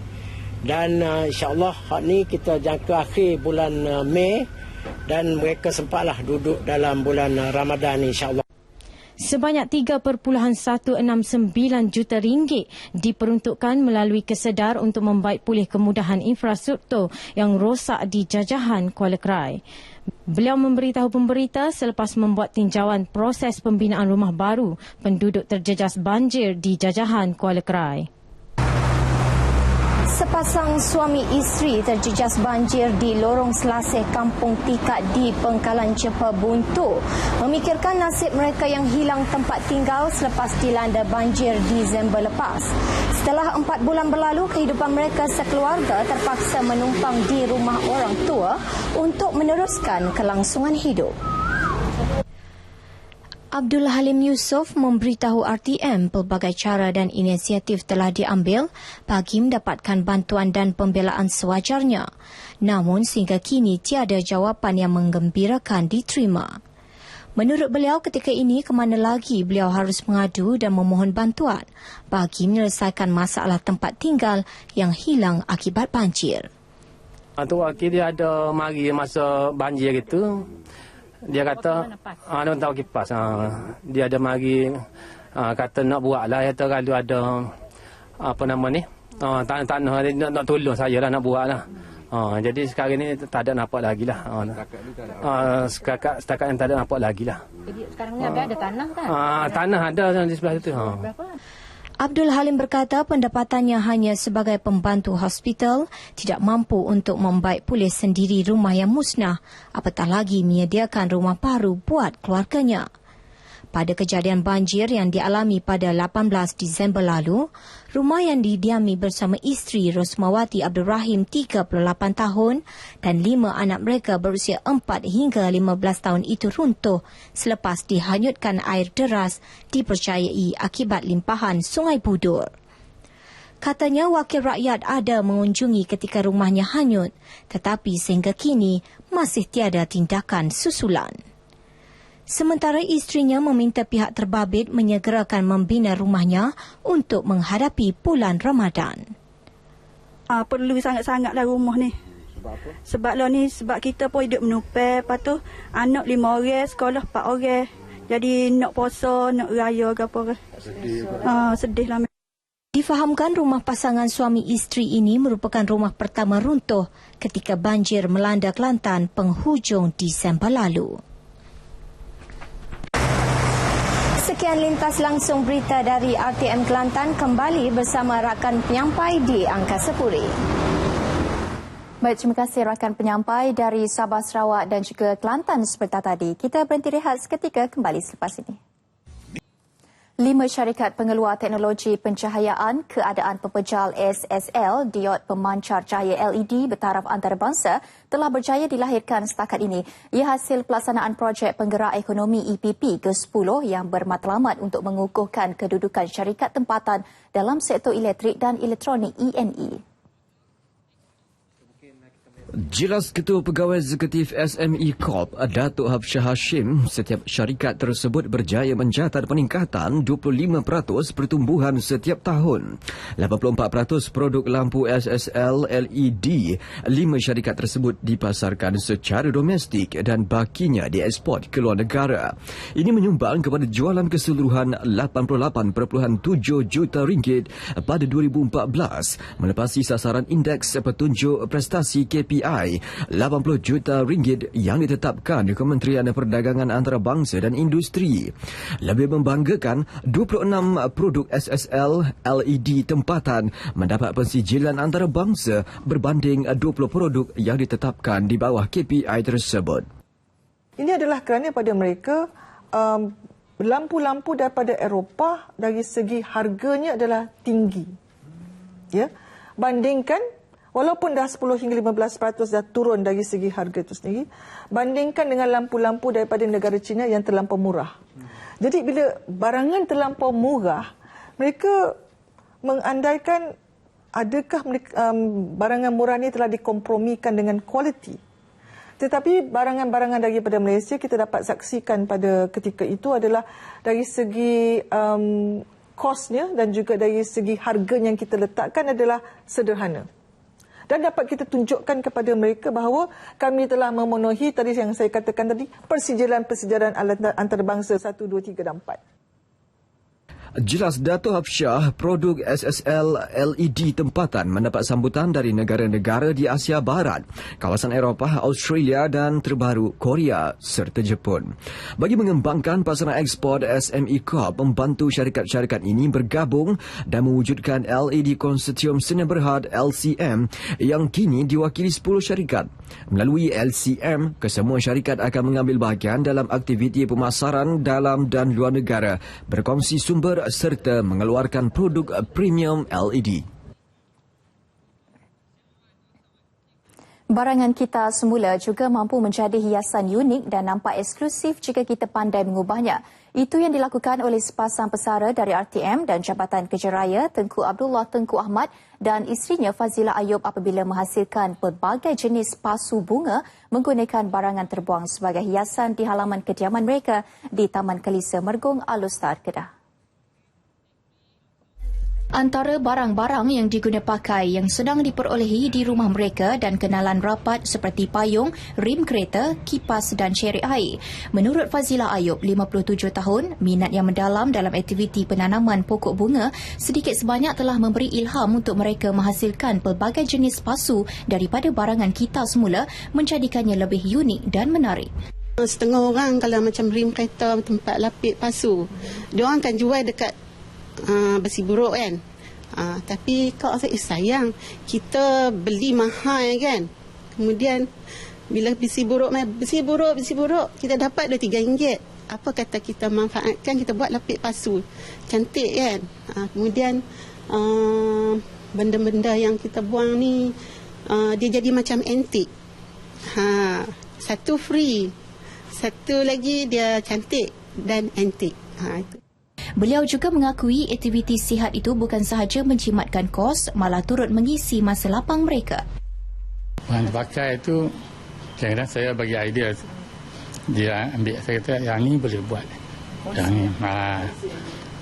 Dan insyaAllah hak ni kita jangka akhir bulan Mei dan mereka sempatlah duduk dalam bulan Ramadan insyaAllah. Sebanyak RM3.169 juta diperuntukkan melalui kesedar untuk membaik pulih kemudahan infrastruktur yang rosak di Jajahan Kuala Kerai. Beliau memberitahu pemberita selepas membuat tinjauan proses pembinaan rumah baru penduduk terjejas banjir di Jajahan Kuala Kerai. Sepasang suami isteri terjejas banjir di lorong Selasih Kampung Tikak di Pengkalan Cepa Buntu memikirkan nasib mereka yang hilang tempat tinggal selepas dilanda banjir Disember lepas. Setelah 4 bulan berlalu, kehidupan mereka sekeluarga terpaksa menumpang di rumah orang tua untuk meneruskan kelangsungan hidup. Abdul Halim Yusof memberitahu RTM pelbagai cara dan inisiatif telah diambil bagi mendapatkan bantuan dan pembelaan sewajarnya. Namun sehingga kini tiada jawapan yang menggembirakan diterima. Menurut beliau ketika ini ke mana lagi beliau harus mengadu dan memohon bantuan bagi menyelesaikan masalah tempat tinggal yang hilang akibat banjir. Tu wakil dia ada mari masa banjir itu. Dia kata, dia tahu kipas. Dia ada mari kata nak buat lah. Kata kalau ada apa nama ni, tanah nak tolong saya lah nak buat lah. Jadi sekarang ni tak ada nampak lagi lah. Setakat yang tak ada nampak lagi lah. Jadi sekarang ni ada tanah kan? Tanah ada di sebelah situ. Berapa? Abdul Halim berkata pendapatannya hanya sebagai pembantu hospital, tidak mampu untuk membaik pulih sendiri rumah yang musnah, apatah lagi menyediakan rumah baru buat keluarganya. Pada kejadian banjir yang dialami pada 18 Disember lalu, rumah yang didiami bersama isteri Rosmawati Abdul Rahim 38 tahun dan 5 anak mereka berusia 4 hingga 15 tahun itu runtuh selepas dihanyutkan air deras dipercayai akibat limpahan Sungai Budur. Katanya wakil rakyat ada mengunjungi ketika rumahnya hanyut, tetapi sehingga kini masih tiada tindakan susulan. Sementara isterinya meminta pihak terbabit menyegerakan membina rumahnya untuk menghadapi bulan Ramadan. Perlu sangat-sangatlah rumah ni. Sebab apa? Sebab kita pun hidup menupel, lepas tu anak 5 orang, sekolah 4 orang. Jadi nak puasa, nak raya ke apa ke. Sedih lah. Difahamkan rumah pasangan suami isteri ini merupakan rumah pertama runtuh ketika banjir melanda Kelantan penghujung Disember lalu. Sekian lintas langsung berita dari RTM Kelantan, kembali bersama rakan penyampai di Angkasa Puri. Baik, terima kasih rakan penyampai dari Sabah, Sarawak dan juga Kelantan seperti tadi. Kita berhenti rehat seketika, kembali selepas ini. 5 syarikat pengeluar teknologi pencahayaan keadaan pepejal SSL diod pemancar cahaya LED bertaraf antarabangsa telah berjaya dilahirkan setakat ini. Ia hasil pelaksanaan projek penggerak ekonomi EPP ke-10 yang bermatlamat untuk mengukuhkan kedudukan syarikat tempatan dalam sektor elektrik dan elektronik ENE. Jelas Ketua Pegawai Eksekutif SME Corp, Datuk Hafsyah Hashim, setiap syarikat tersebut berjaya mencatat peningkatan 25% pertumbuhan setiap tahun. 84% produk lampu SSL LED, 5 syarikat tersebut dipasarkan secara domestik dan bakinya diekspor ke luar negara. Ini menyumbang kepada jualan keseluruhan RM88.7 juta pada 2014, melepasi sasaran indeks petunjuk prestasi KPI RM80 juta yang ditetapkan di Kementerian Perdagangan Antarabangsa dan Industri. Lebih membanggakan, 26 produk SSL LED tempatan mendapat pensijilan antarabangsa berbanding 20 produk yang ditetapkan di bawah KPI tersebut. Ini adalah kerana pada mereka lampu-lampu daripada Eropah dari segi harganya adalah tinggi. Ya, bandingkan walaupun dah 10 hingga 15% dah turun dari segi harga itu sendiri, bandingkan dengan lampu-lampu daripada negara China yang terlampau murah. Jadi bila barangan terlampau murah, mereka mengandaikan adakah barangan murah ni telah dikompromikan dengan kualiti. Tetapi barangan-barangan daripada Malaysia kita dapat saksikan pada ketika itu adalah dari segi kosnya dan juga dari segi harga yang kita letakkan adalah sederhana. Dan dapat kita tunjukkan kepada mereka bahawa kami telah memenuhi tadi yang saya katakan tadi, persijalan-persijalan antarabangsa 1, 2, 3 dan 4. Jelas Dato' Hafsyah, produk SSL LED tempatan mendapat sambutan dari negara-negara di Asia Barat, kawasan Eropah, Australia dan terbaru Korea serta Jepun. Bagi mengembangkan pasaran ekspor, SME Corp membantu syarikat-syarikat ini bergabung dan mewujudkan LED Konsortium Sdn Bhd LCM yang kini diwakili 10 syarikat. Melalui LCM, kesemua syarikat akan mengambil bahagian dalam aktiviti pemasaran dalam dan luar negara, berkongsi sumber serta mengeluarkan produk premium LED. Barangan kita semula juga mampu menjadi hiasan unik dan nampak eksklusif jika kita pandai mengubahnya. Itu yang dilakukan oleh sepasang pesara dari RTM dan Jabatan Kerja Raya, Tengku Abdullah Tengku Ahmad dan isterinya Fazila Ayub apabila menghasilkan pelbagai jenis pasu bunga menggunakan barangan terbuang sebagai hiasan di halaman kediaman mereka di Taman Kelisa Mergung, Alustar, Kedah. Antara barang-barang yang diguna pakai yang sedang diperolehi di rumah mereka dan kenalan rapat seperti payung, rim kereta, kipas dan cerik air. Menurut Fazila Ayub, 57 tahun, minat yang mendalam dalam aktiviti penanaman pokok bunga sedikit sebanyak telah memberi ilham untuk mereka menghasilkan pelbagai jenis pasu daripada barangan kita semula, menjadikannya lebih unik dan menarik. Setengah orang kalau macam rim kereta, tempat lapik pasu, diorang kan jual dekat besi buruk kan. Tapi kau rasa sayang, kita beli mahal kan. Kemudian bila besi buruk kita dapat RM2-3. Apa kata kita manfaatkan, kita buat lapik pasu cantik kan. Kemudian benda-benda yang kita buang ni dia jadi macam antik. Satu free, satu lagi dia cantik dan antik. Itu. Beliau juga mengakui aktiviti sihat itu bukan sahaja menjimatkan kos, malah turut mengisi masa lapang mereka. Bahan pakai itu, kadang-kadang saya bagi idea. Dia ambil, saya kata yang ni boleh buat. Yang ni,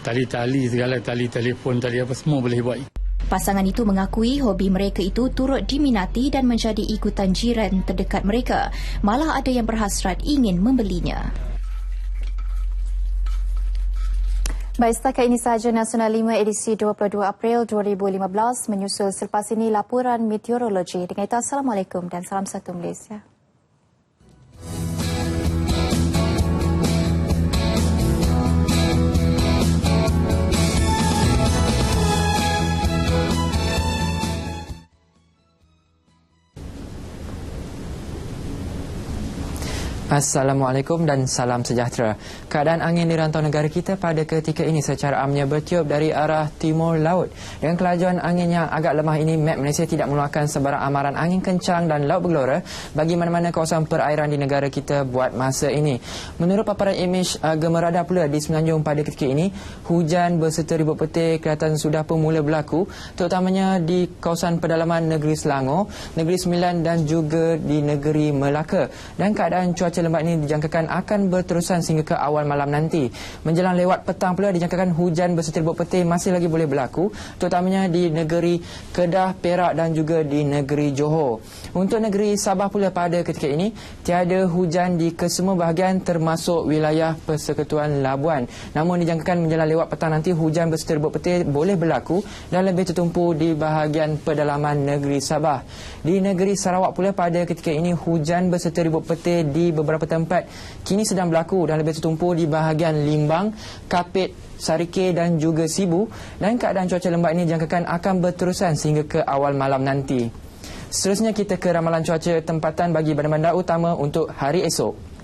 tali-tali segala, tali telefon, tali apa semua boleh buat. Pasangan itu mengakui hobi mereka itu turut diminati dan menjadi ikutan jiran terdekat mereka. Malah ada yang berhasrat ingin membelinya. Baik, setakat ini sahaja Nasional 5 edisi 22 April 2015. Menyusul selepas ini laporan meteorologi. Dengan itu, Assalamualaikum dan salam satu Malaysia. Assalamualaikum dan salam sejahtera. Keadaan angin di rantau negara kita pada ketika ini secara amnya bertiup dari arah timur laut. Dengan kelajuan angin yang agak lemah ini, Met Malaysia tidak mengeluarkan sebarang amaran angin kencang dan laut bergelora bagi mana-mana kawasan perairan di negara kita buat masa ini. Menurut paparan imej gemar radar pula di Semenanjung pada ketika ini, hujan berserta ribut petir kelihatan sudah pun mula berlaku, terutamanya di kawasan pedalaman negeri Selangor, negeri Sembilan dan juga di negeri Melaka. Dan keadaan cuaca lembat ini dijangkakan akan berterusan sehingga ke awal malam nanti. Menjelang lewat petang pula dijangkakan hujan berserta ribut petir masih lagi boleh berlaku, terutamanya di negeri Kedah, Perak dan juga di negeri Johor. Untuk negeri Sabah pula pada ketika ini tiada hujan di kesemua bahagian termasuk wilayah Persekutuan Labuan. Namun dijangkakan menjelang lewat petang nanti hujan berserta ribut petir boleh berlaku dan lebih tertumpu di bahagian pedalaman negeri Sabah. Di negeri Sarawak pula pada ketika ini hujan berserta ribut petir di beberapa tempat kini sedang berlaku dan lebih tertumpu di bahagian Limbang, Kapit, Sarike dan juga Sibu, dan keadaan cuaca lembap ini dijangkakan akan berterusan sehingga ke awal malam nanti. Seterusnya kita ke ramalan cuaca tempatan bagi bandar-bandar utama untuk hari esok.